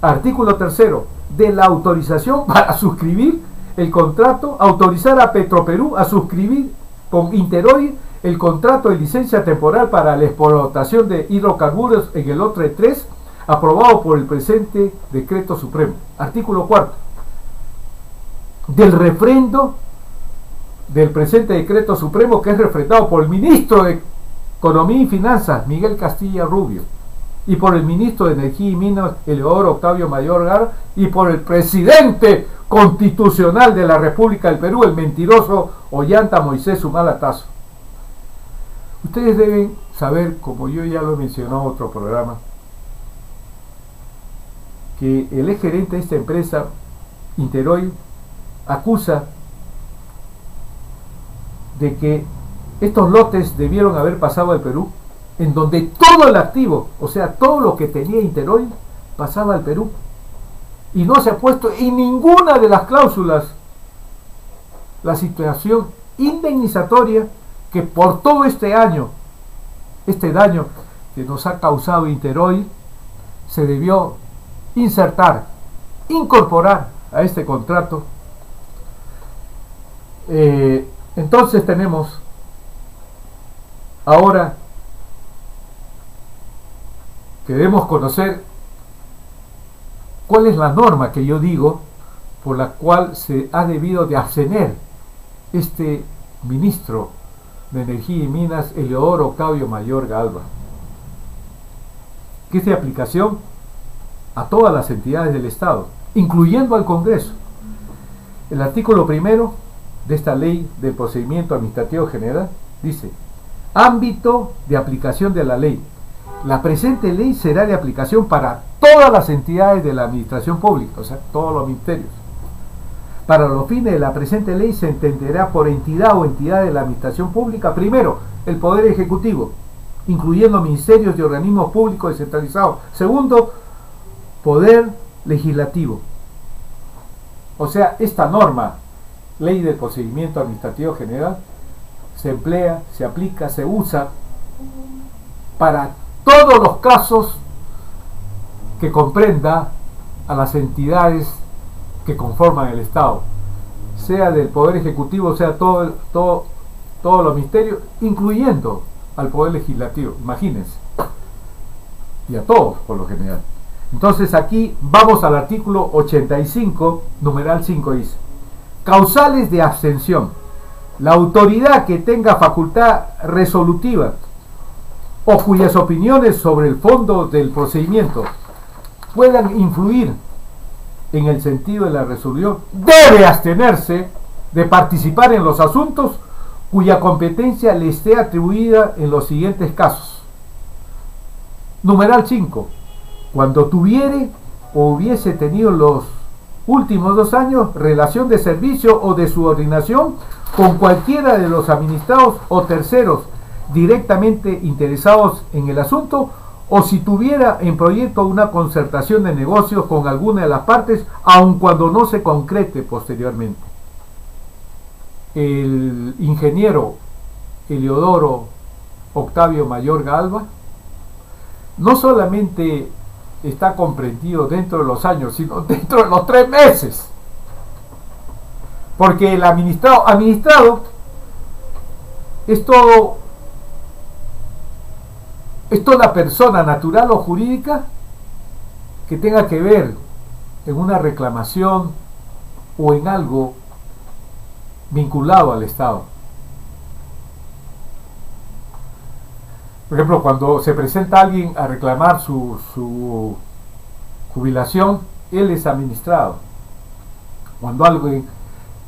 artículo tercero, de la autorización para suscribir el contrato, autorizar a Petroperú a suscribir con Interoil el contrato de licencia temporal para la explotación de hidrocarburos en el lote 3, aprobado por el presente Decreto Supremo. Artículo cuarto, del refrendo del presente Decreto Supremo, que es refrendado por el Ministro de Economía y Finanzas, Miguel Castilla Rubio, y por el Ministro de Energía y Minas, Eleodoro Octavio Mayorga, y por el Presidente Constitucional de la República del Perú, el mentiroso Ollanta Moisés Humala Tazo. Ustedes deben saber, como yo ya lo he mencionado en otro programa, que el ex gerente de esta empresa, Interoil, acusa de que estos lotes debieron haber pasado al Perú, en donde todo el activo, o sea, todo lo que tenía Interoil, pasaba al Perú, y no se ha puesto en ninguna de las cláusulas la situación indemnizatoria que por todo este daño que nos ha causado Interoil se debió incorporar a este contrato. Entonces tenemos ahora que debemos conocer cuál es la norma que yo digo por la cual se ha debido de abstener este ministro de Energía y Minas, Eleodoro Octavio Mayorga Alba, que es de aplicación a todas las entidades del Estado, incluyendo al Congreso. El artículo primero de esta ley del procedimiento administrativo general dice: ámbito de aplicación de la ley. La presente ley será de aplicación para todas las entidades de la administración pública, o sea, todos los ministerios. Para los fines de la presente ley se entenderá por entidad o entidad de la administración pública, primero, el Poder Ejecutivo, incluyendo ministerios y organismos públicos descentralizados. Segundo, Poder Legislativo. O sea, esta norma, Ley del Procedimiento Administrativo General, se emplea, se aplica, se usa para todos los casos que comprenda a las entidades que conforman el Estado, sea del Poder Ejecutivo, sea todos los ministerios, incluyendo al Poder Legislativo, imagínense, y a todos por lo general. Entonces aquí vamos al artículo 85, numeral 5, dice: causales de abstención. La autoridad que tenga facultad resolutiva o cuyas opiniones sobre el fondo del procedimiento puedan influir en el sentido de la resolución, debe abstenerse de participar en los asuntos cuya competencia le esté atribuida en los siguientes casos. Numeral 5. Cuando tuviere o hubiese tenido los últimos 2 años relación de servicio o de subordinación con cualquiera de los administrados o terceros directamente interesados en el asunto, o si tuviera en proyecto una concertación de negocios con alguna de las partes, aun cuando no se concrete posteriormente. El ingeniero Eleodoro Octavio Mayorga Alba no solamente está comprendido dentro de los años, sino dentro de los 3 meses, porque el administrado es toda persona natural o jurídica que tenga que ver en una reclamación, o en algo vinculado al Estado. Por ejemplo, cuando se presenta alguien a reclamar su jubilación, él es administrado. Cuando alguien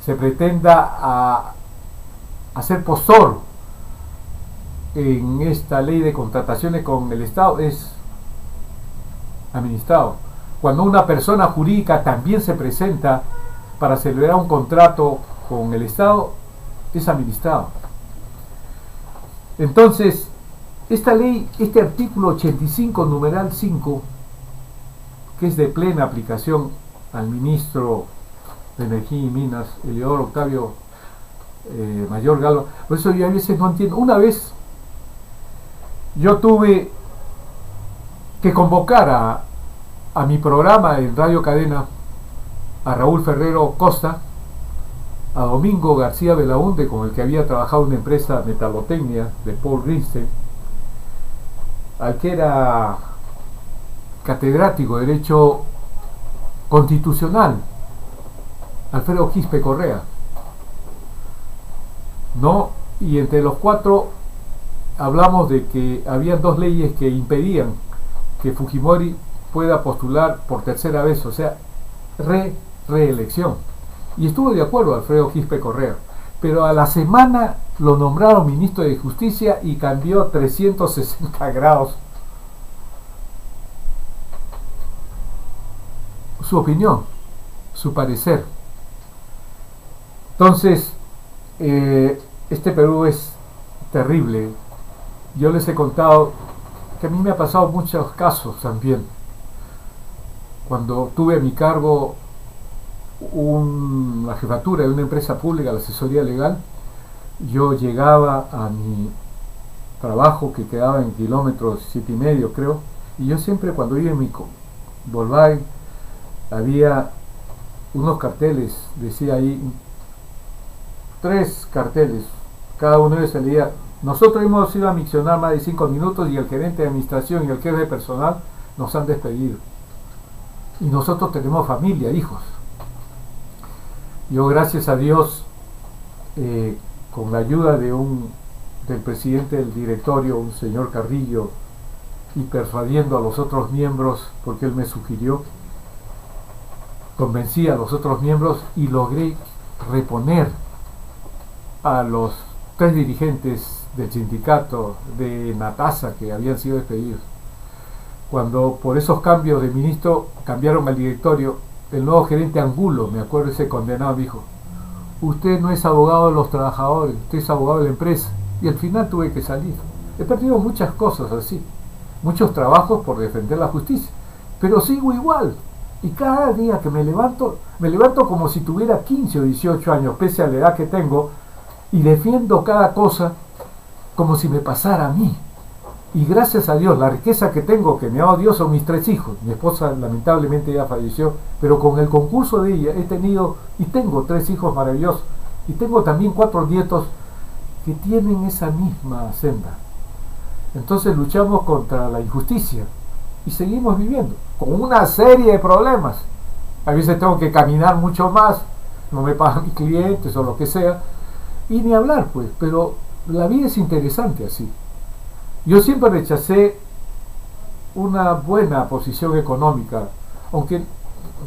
se pretenda a hacer postor en esta ley de contrataciones con el Estado, es administrado. Cuando una persona jurídica también se presenta para celebrar un contrato con el Estado, es administrado. Entonces, esta ley, este artículo 85, numeral 5, que es de plena aplicación al ministro de Energía y Minas, Eliodoro Octavio Mayor Galva, por eso yo a veces no entiendo. Una vez yo tuve que convocar a mi programa en Radio Cadena a Raúl Ferrero Costa, a Domingo García Belaunde, con el que había trabajado en una empresa Metalotecnia de Paul Grinstein, al que era catedrático de Derecho Constitucional, Alfredo Quispe Correa, ¿no? Y entre los cuatro hablamos de que había dos leyes que impedían que Fujimori pueda postular por tercera vez, o sea, reelección. Y estuvo de acuerdo Alfredo Quispe Correa, pero a la semana lo nombraron ministro de Justicia y cambió 360 grados su opinión, su parecer. Entonces, este Perú es terrible. Yo les he contado que a mí me ha pasado muchos casos también. Cuando tuve a mi cargo la jefatura de una empresa pública, la asesoría legal, yo llegaba a mi trabajo, que quedaba en kilómetros 7,5 creo, y yo siempre, cuando iba en mi Volkswagen, había unos carteles, decía ahí 3 carteles, cada uno de ellos salía: nosotros hemos ido a miccionar más de 5 minutos y el gerente de administración y el jefe de personal nos han despedido, y nosotros tenemos familia, hijos. Yo, gracias a Dios, con la ayuda del presidente del directorio, un señor Carrillo, y persuadiendo a los otros miembros, porque él me sugirió, convencí a los otros miembros y logré reponer a los 3 dirigentes del sindicato de Natasa que habían sido despedidos. Cuando por esos cambios de ministro cambiaron al directorio, el nuevo gerente Angulo, me acuerdo, ese condenado, dijo: usted no es abogado de los trabajadores, usted es abogado de la empresa. Y al final tuve que salir. He perdido muchas cosas así, muchos trabajos por defender la justicia, pero sigo igual. Y cada día que me levanto como si tuviera 15 o 18 años, pese a la edad que tengo, y defiendo cada cosa como si me pasara a mí. Y gracias a Dios, la riqueza que tengo, que me ha dado Dios, son mis 3 hijos. Mi esposa lamentablemente ya falleció, pero con el concurso de ella he tenido y tengo 3 hijos maravillosos. Y tengo también 4 nietos que tienen esa misma senda. Entonces luchamos contra la injusticia y seguimos viviendo con una serie de problemas. A veces tengo que caminar mucho más, no me pagan mis clientes o lo que sea, y ni hablar, pues, pero la vida es interesante así. Yo siempre rechacé una buena posición económica, aunque,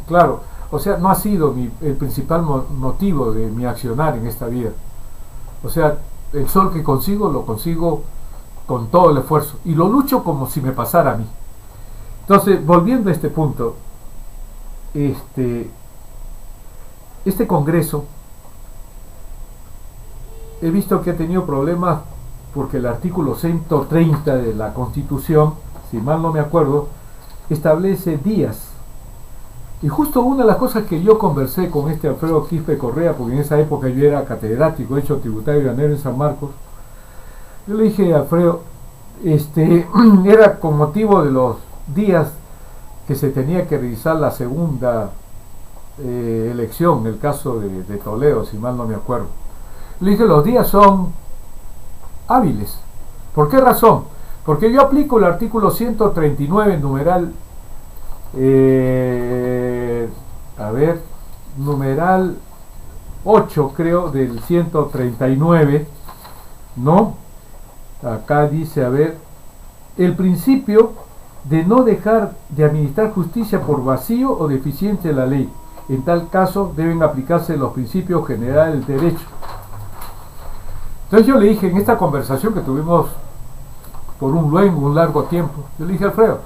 claro, o sea, no ha sido el principal motivo de mi accionar en esta vida. O sea, el sol que consigo, lo consigo con todo el esfuerzo, y lo lucho como si me pasara a mí. Entonces, volviendo a este punto, este Congreso, he visto que ha tenido problemas porque el artículo 130 de la Constitución, si mal no me acuerdo, establece días. Y justo una de las cosas que yo conversé con este Alfredo Quispe Correa, porque en esa época yo era catedrático de Derecho Tributario y Aduanero en San Marcos, yo le dije a Alfredo, era con motivo de los días que se tenía que realizar la segunda elección, el caso de Toledo, si mal no me acuerdo. Le dije, los días son hábiles. ¿Por qué razón? Porque yo aplico el artículo 139, numeral, numeral 8, creo, del 139, ¿no? Acá dice, a ver, el principio de no dejar de administrar justicia por vacío o deficiencia de la ley. En tal caso deben aplicarse los principios generales del derecho. Entonces yo le dije en esta conversación que tuvimos por un largo tiempo, yo le dije, Alfredo,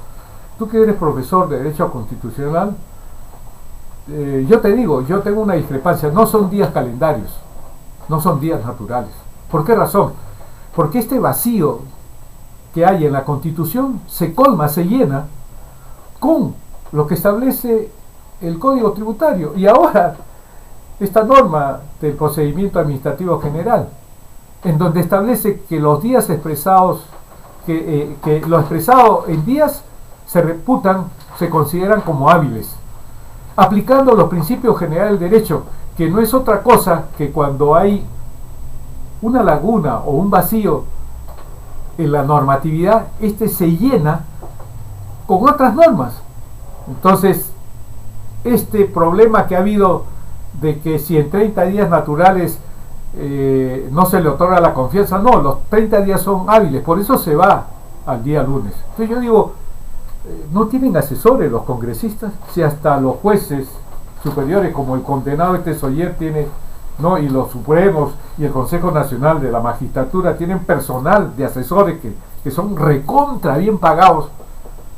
tú que eres profesor de Derecho Constitucional, yo te digo, yo tengo una discrepancia, no son días calendarios, no son días naturales. ¿Por qué razón? Porque este vacío que hay en la Constitución se colma, se llena con lo que establece el Código Tributario y ahora esta norma del procedimiento administrativo general, en donde establece que los días expresados, que lo expresado en días se reputan, se consideran como hábiles, aplicando los principios generales del derecho, que no es otra cosa que cuando hay una laguna o un vacío en la normatividad, este se llena con otras normas. Entonces, este problema que ha habido de que si en 30 días naturales no se le otorga la confianza, no, los 30 días son hábiles, por eso se va al día lunes. Entonces yo digo, no tienen asesores los congresistas, si hasta los jueces superiores como el condenado Soller tiene, ¿no? Y los supremos y el Consejo Nacional de la Magistratura tienen personal de asesores que son recontra bien pagados.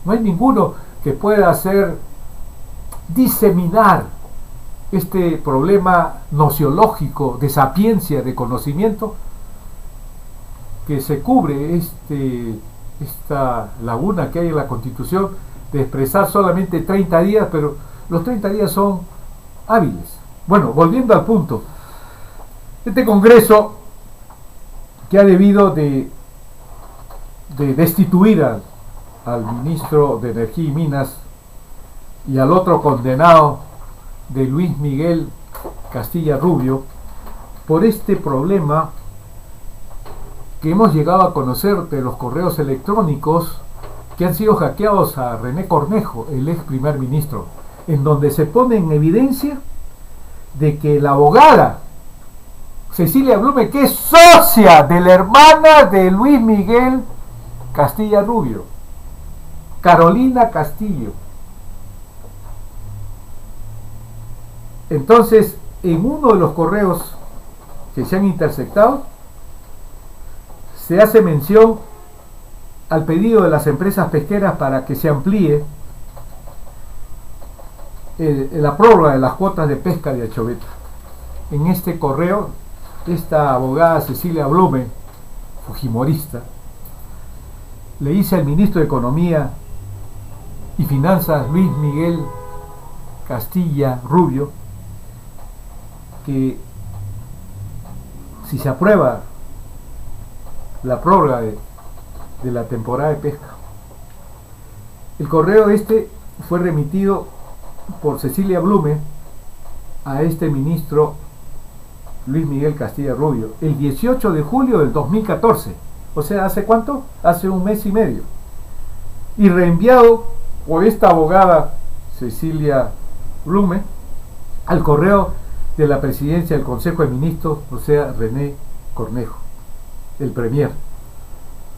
No hay ninguno que pueda diseminar este problema nociológico de sapiencia, de conocimiento, que se cubre esta laguna que hay en la Constitución de expresar solamente 30 días, pero los 30 días son hábiles. Bueno, volviendo al punto, este Congreso que ha debido de destituir al ministro de Energía y Minas y al otro condenado de Luis Miguel Castilla Rubio por este problema que hemos llegado a conocer de los correos electrónicos que han sido hackeados a René Cornejo, el ex primer ministro, en donde se pone en evidencia de que la abogada Cecilia Blume, que es socia de la hermana de Luis Miguel Castilla Rubio, Carolina Castillo. Entonces, en uno de los correos que se han interceptado, se hace mención al pedido de las empresas pesqueras para que se amplíe la prórroga de las cuotas de pesca de anchoveta. En este correo, esta abogada Cecilia Blume, fujimorista, le dice al ministro de Economía y Finanzas, Luis Miguel Castilla Rubio, que si se aprueba la prórroga de la temporada de pesca, el correo fue remitido por Cecilia Blume a este ministro Luis Miguel Castilla Rubio el 18 de julio del 2014, o sea, ¿hace cuánto? Hace un mes y medio, y reenviado por esta abogada Cecilia Blume al correo de la presidencia del Consejo de Ministros, o sea, René Cornejo, el premier,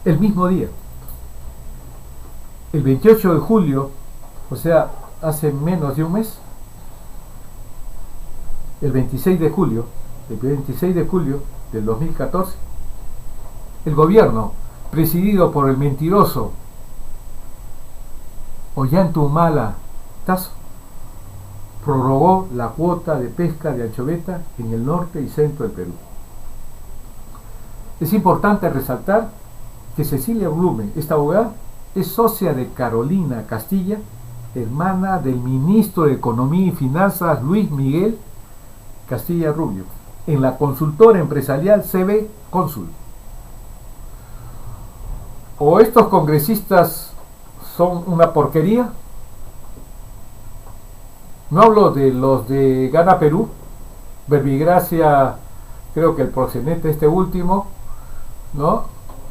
el mismo día. El 28 de julio, o sea, hace menos de un mes, el 26 de julio del 2014, el gobierno, presidido por el mentiroso Ollanta Tazo, prorrogó la cuota de pesca de anchoveta en el norte y centro del Perú. Es importante resaltar que Cecilia Blume, esta abogada, es socia de Carolina Castilla, hermana del ministro de Economía y Finanzas Luis Miguel Castilla Rubio, en la consultora empresarial CB Cónsul. ¿O estos congresistas son una porquería? No hablo de los de Gana Perú, Verbigracia, creo que el proxenete último, ¿no?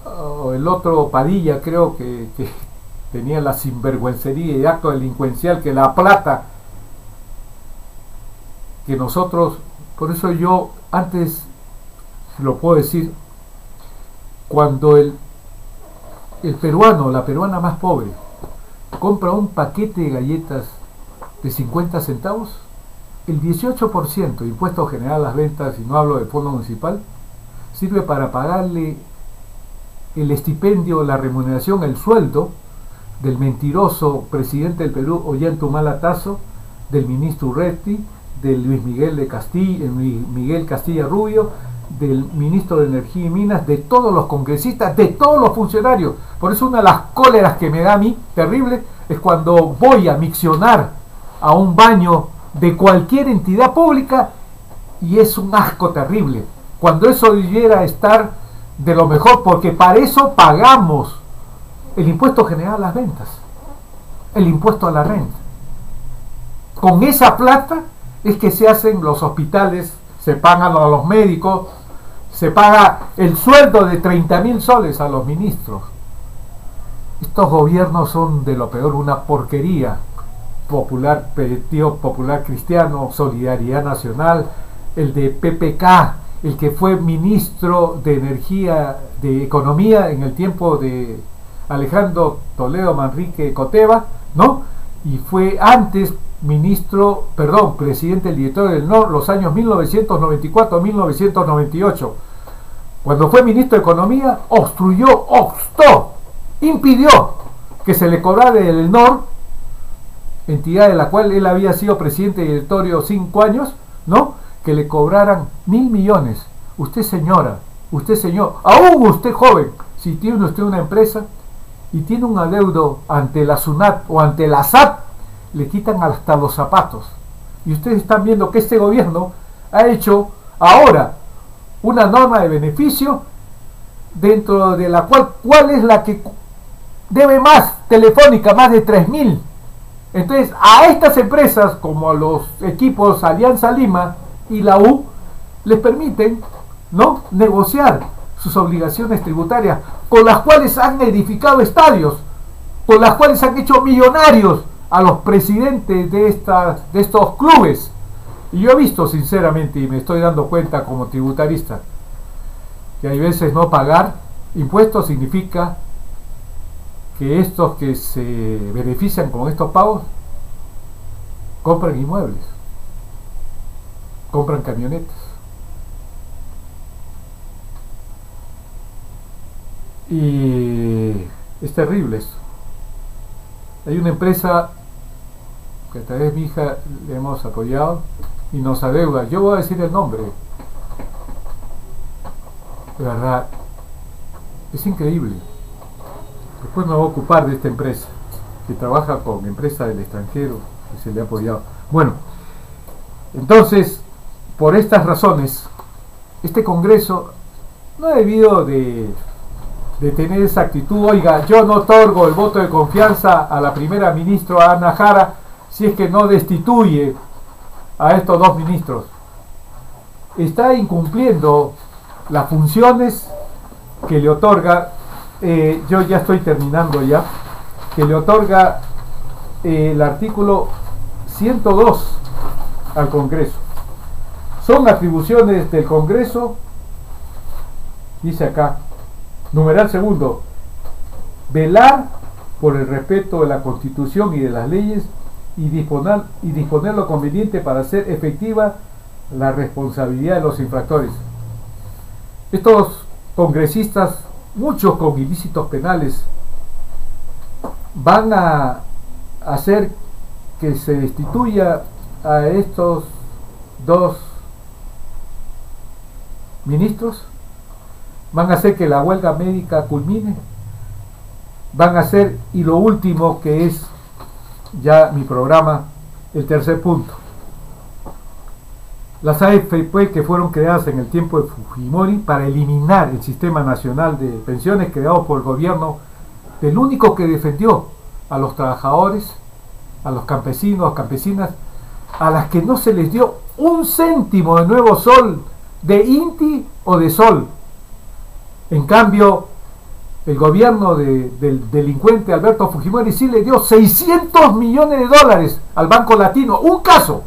O el otro Padilla, creo que tenía la sinvergüencería y acto delincuencial que la plata que nosotros, por eso yo antes, lo puedo decir, cuando el peruano, la peruana más pobre, compra un paquete de galletas de 50 centavos, el 18% de impuesto general a las ventas, y no hablo del fondo municipal, sirve para pagarle el estipendio, la remuneración, el sueldo del mentiroso presidente del Perú, Ollanta Tazo, del ministro Urresti, del Luis Miguel Castilla Rubio, del ministro de Energía y Minas, de todos los congresistas, de todos los funcionarios. Por eso una de las cóleras que me da a mí, terrible, es cuando voy a miccionar a un baño de cualquier entidad pública y es un asco terrible. Cuando eso debiera estar de lo mejor, porque para eso pagamos el impuesto general a las ventas, el impuesto a la renta. Con esa plata es que se hacen los hospitales, se pagan a los médicos, se paga el sueldo de 30.000 soles a los ministros. Estos gobiernos son de lo peor, una porquería. Partido Popular Cristiano, Solidaridad Nacional, el de PPK, el que fue ministro de Energía, de Economía en el tiempo de Alejandro Toledo Manrique Coteva, ¿no? Y fue antes presidente del directorio del NOR, los años 1994-1998. Cuando fue ministro de Economía, impidió que se le cobrara del NOR, entidad de la cual él había sido presidente de directorio 5 años, ¿no? Que le cobraran 1.000 millones. Usted, señora, usted, señor, aún usted, joven, si tiene usted una empresa y tiene un adeudo ante la SUNAT o ante la SAT, le quitan hasta los zapatos. Y ustedes están viendo que este gobierno ha hecho ahora una norma de beneficio dentro de la ¿cuál es la que debe más? Telefónica, más de 3.000. Entonces, a estas empresas, como a los equipos Alianza Lima y la U, les permiten, ¿no?, negociar sus obligaciones tributarias, con las cuales han edificado estadios, con las cuales han hecho millonarios a los presidentes de estos clubes. Y yo he visto, sinceramente, y me estoy dando cuenta como tributarista, que hay veces no pagar impuestos significa que estos que se benefician con estos pagos compran inmuebles, compran camionetas. Y es terrible esto. Hay una empresa que a través de mi hija le hemos apoyado y nos adeuda. Yo voy a decir el nombre. De verdad, es increíble. Después me voy a ocupar de esta empresa que trabaja con empresas del extranjero que se le ha apoyado. Bueno, entonces, por estas razones, este Congreso no ha debido de tener esa actitud. Oiga, yo no otorgo el voto de confianza a la primera ministra Ana Jara si es que no destituye a estos dos ministros. Está incumpliendo las funciones que le otorga, yo ya estoy terminando ya, que le otorga el artículo 102 al Congreso. Son atribuciones del Congreso, dice acá, numeral segundo, velar por el respeto de la Constitución y de las leyes y disponer lo conveniente para hacer efectiva la responsabilidad de los infractores. Estos congresistas, muchos con ilícitos penales, van a hacer que se destituya a estos dos ministros, van a hacer que la huelga médica culmine, van a hacer, y lo último, que es ya mi programa, el tercer punto, las AFP que fueron creadas en el tiempo de Fujimori para eliminar el sistema nacional de pensiones creado por el gobierno del único que defendió a los trabajadores, a los campesinos, campesinas, a las que no se les dio un céntimo de nuevo sol, de INTI o de sol. En cambio, el gobierno del delincuente Alberto Fujimori sí le dio 600 millones de dólares al Banco Latino. Un caso.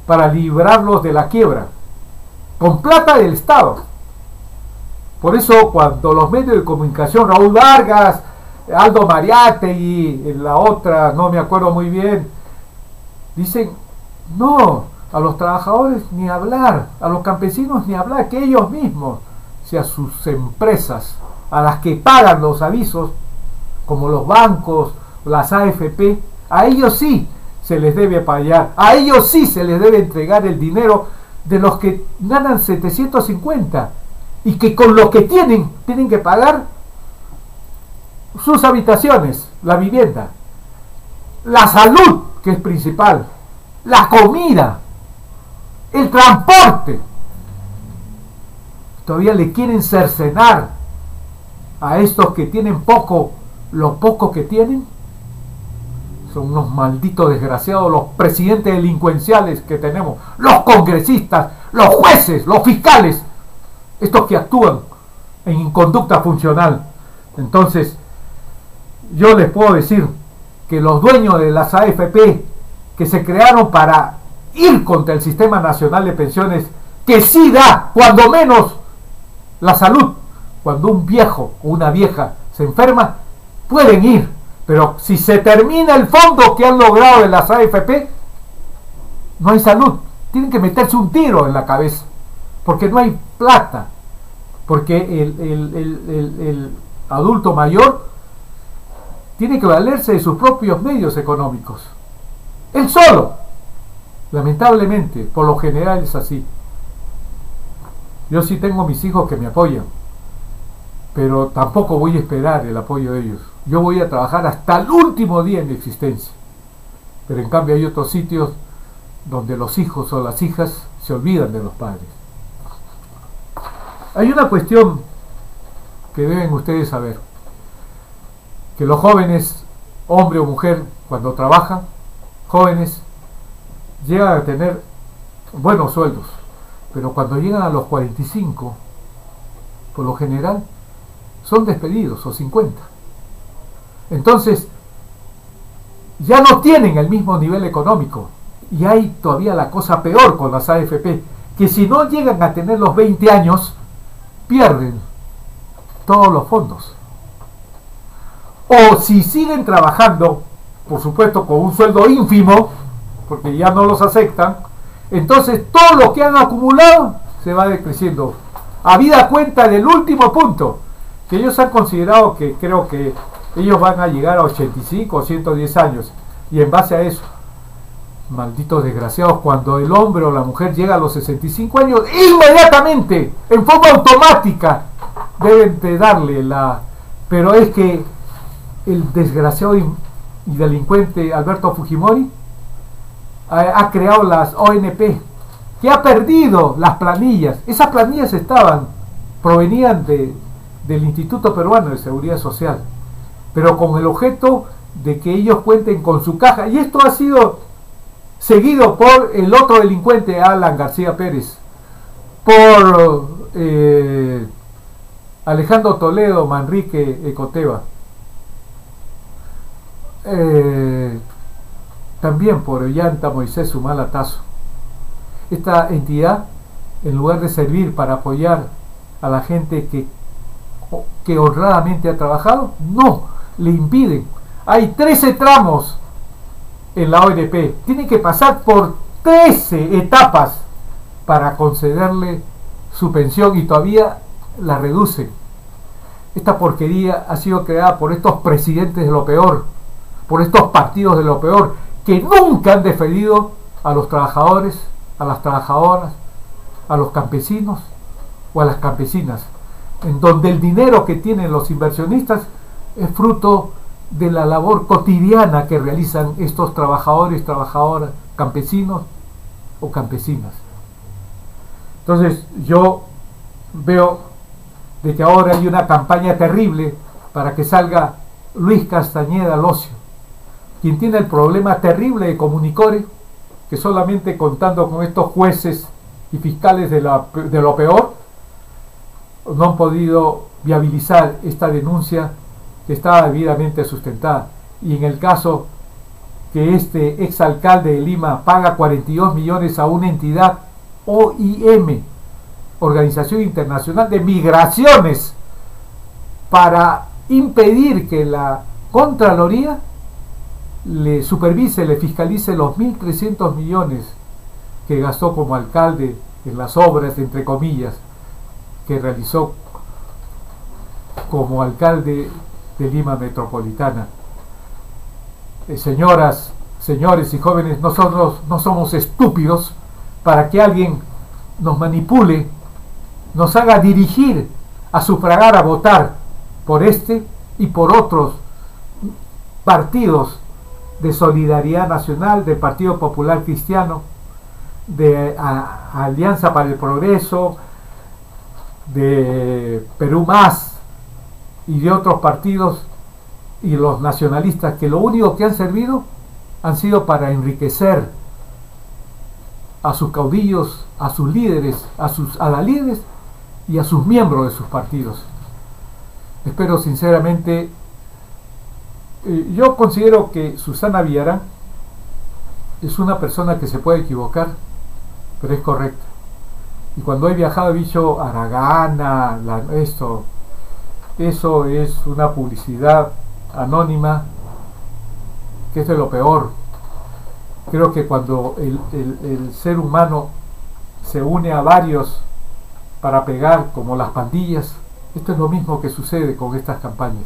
para librarlos de la quiebra, con plata del Estado. Por eso cuando los medios de comunicación, Raúl Vargas, Aldo Mariátegui y la otra, no me acuerdo muy bien, dicen, no, a los trabajadores ni hablar, a los campesinos ni hablar, que ellos mismos, si a sus empresas, a las que pagan los avisos, como los bancos, las AFP, a ellos sí se les debe pagar, a ellos sí se les debe entregar el dinero de los que ganan 750 y que con lo que tienen que pagar sus habitaciones, la vivienda, la salud, que es principal, la comida, el transporte. Todavía le quieren cercenar a estos que tienen poco, lo poco que tienen. Son unos malditos desgraciados los presidentes delincuenciales que tenemos, los congresistas, los jueces, los fiscales, estos que actúan en inconducta funcional. Entonces, yo les puedo decir que los dueños de las AFP, que se crearon para ir contra el Sistema Nacional de Pensiones, que sí da, cuando menos, la salud, cuando un viejo o una vieja se enferma, pueden ir, pero si se termina el fondo que han logrado de las AFP, no hay salud, tienen que meterse un tiro en la cabeza, porque no hay plata, porque el adulto mayor tiene que valerse de sus propios medios económicos, él solo. Lamentablemente, por lo general es así. Yo sí tengo mis hijos que me apoyan, pero tampoco voy a esperar el apoyo de ellos. Yo voy a trabajar hasta el último día de mi existencia. Pero en cambio hay otros sitios donde los hijos o las hijas se olvidan de los padres. Hay una cuestión que deben ustedes saber, que los jóvenes, hombre o mujer, cuando trabajan, jóvenes, llegan a tener buenos sueldos, pero cuando llegan a los 45, por lo general, son despedidos, o 50. Entonces, ya no tienen el mismo nivel económico, y hay todavía la cosa peor con las AFP, que si no llegan a tener los 20 años, pierden todos los fondos. O si siguen trabajando, por supuesto con un sueldo ínfimo, porque ya no los aceptan, entonces todo lo que han acumulado se va decreciendo, habida cuenta del último punto, que ellos han considerado que creo que ellos van a llegar a 85 o 110 años, y en base a eso, malditos desgraciados, cuando el hombre o la mujer llega a los 65 años, inmediatamente, en forma automática, deben de darle la... Pero es que el desgraciado y delincuente Alberto Fujimori ha creado las ONP, que ha perdido las planillas. Esas planillas provenían del Instituto Peruano de Seguridad Social, pero con el objeto de que ellos cuenten con su caja, y esto ha sido seguido por el otro delincuente, Alan García Pérez, por Alejandro Toledo, Manrique Ecoteva, también por Ollanta Moisés Humala Tazo. Esta entidad, en lugar de servir para apoyar a la gente que honradamente ha trabajado, no, le impiden. Hay 13 tramos en la ONP, tienen que pasar por 13 etapas para concederle su pensión, y todavía la reducen. Esta porquería ha sido creada por estos presidentes de lo peor, por estos partidos de lo peor, que nunca han defendido a los trabajadores, a las trabajadoras, a los campesinos o a las campesinas, en donde el dinero que tienen los inversionistas es fruto de la labor cotidiana que realizan estos trabajadores, trabajadoras, campesinos o campesinas. Entonces yo veo de que ahora hay una campaña terrible para que salga Luis Castañeda Locio, quien tiene el problema terrible de Comunicore, que solamente contando con estos jueces y fiscales de lo peor, no han podido viabilizar esta denuncia que estaba debidamente sustentada. Y en el caso que este exalcalde de Lima paga 42 millones a una entidad OIM, Organización Internacional de Migraciones, para impedir que la Contraloría le supervise, le fiscalice los 1.300 millones que gastó como alcalde en las obras, entre comillas, que realizó como alcalde de Lima Metropolitana. Señoras, señores y jóvenes, nosotros no somos estúpidos para que alguien nos manipule, nos haga dirigir a sufragar, a votar por este y por otros partidos de Solidaridad Nacional, del Partido Popular Cristiano, de Alianza para el Progreso, de Perú Más y de otros partidos, y los nacionalistas, que lo único que han servido han sido para enriquecer a sus caudillos, a sus líderes, a sus adalides y a sus miembros de sus partidos. Espero sinceramente, yo considero que Susana Villarán es una persona que se puede equivocar, pero es correcta. Y cuando he viajado he dicho Aragana, eso es una publicidad anónima, que es de lo peor. Creo que cuando el ser humano se une a varios para pegar, como las pandillas, esto es lo mismo que sucede con estas campañas,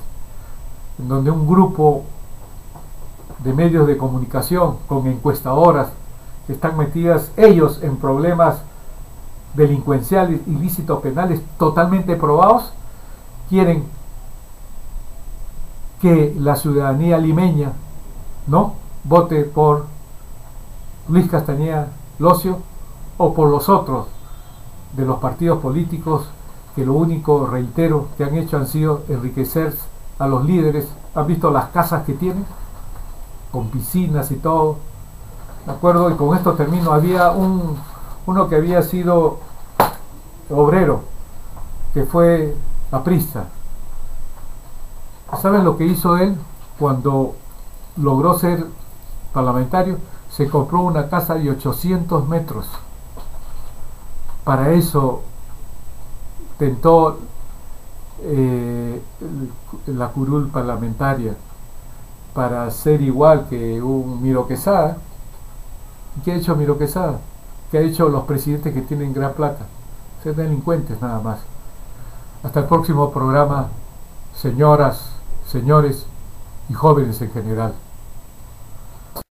en donde un grupo de medios de comunicación con encuestadoras que están metidas ellos en problemas delincuenciales, ilícitos, penales totalmente probados, quieren que la ciudadanía limeña no vote por Luis Castañeda Locio o por los otros de los partidos políticos que lo único, reitero, que han hecho han sido enriquecer a los líderes. ¿Han visto las casas que tienen? Con piscinas y todo. ¿De acuerdo? Y con esto termino. Había uno que había sido obrero, que fue aprista. ¿Saben lo que hizo él cuando logró ser parlamentario? Se compró una casa de 800 metros. Para eso tentó la curul parlamentaria, para ser igual que un Miro Quesada. ¿Qué ha hecho Miro Quesada? ¿Qué ha hecho los presidentes que tienen gran plata? Ser delincuentes nada más. Hasta el próximo programa, señoras, señores y jóvenes en general.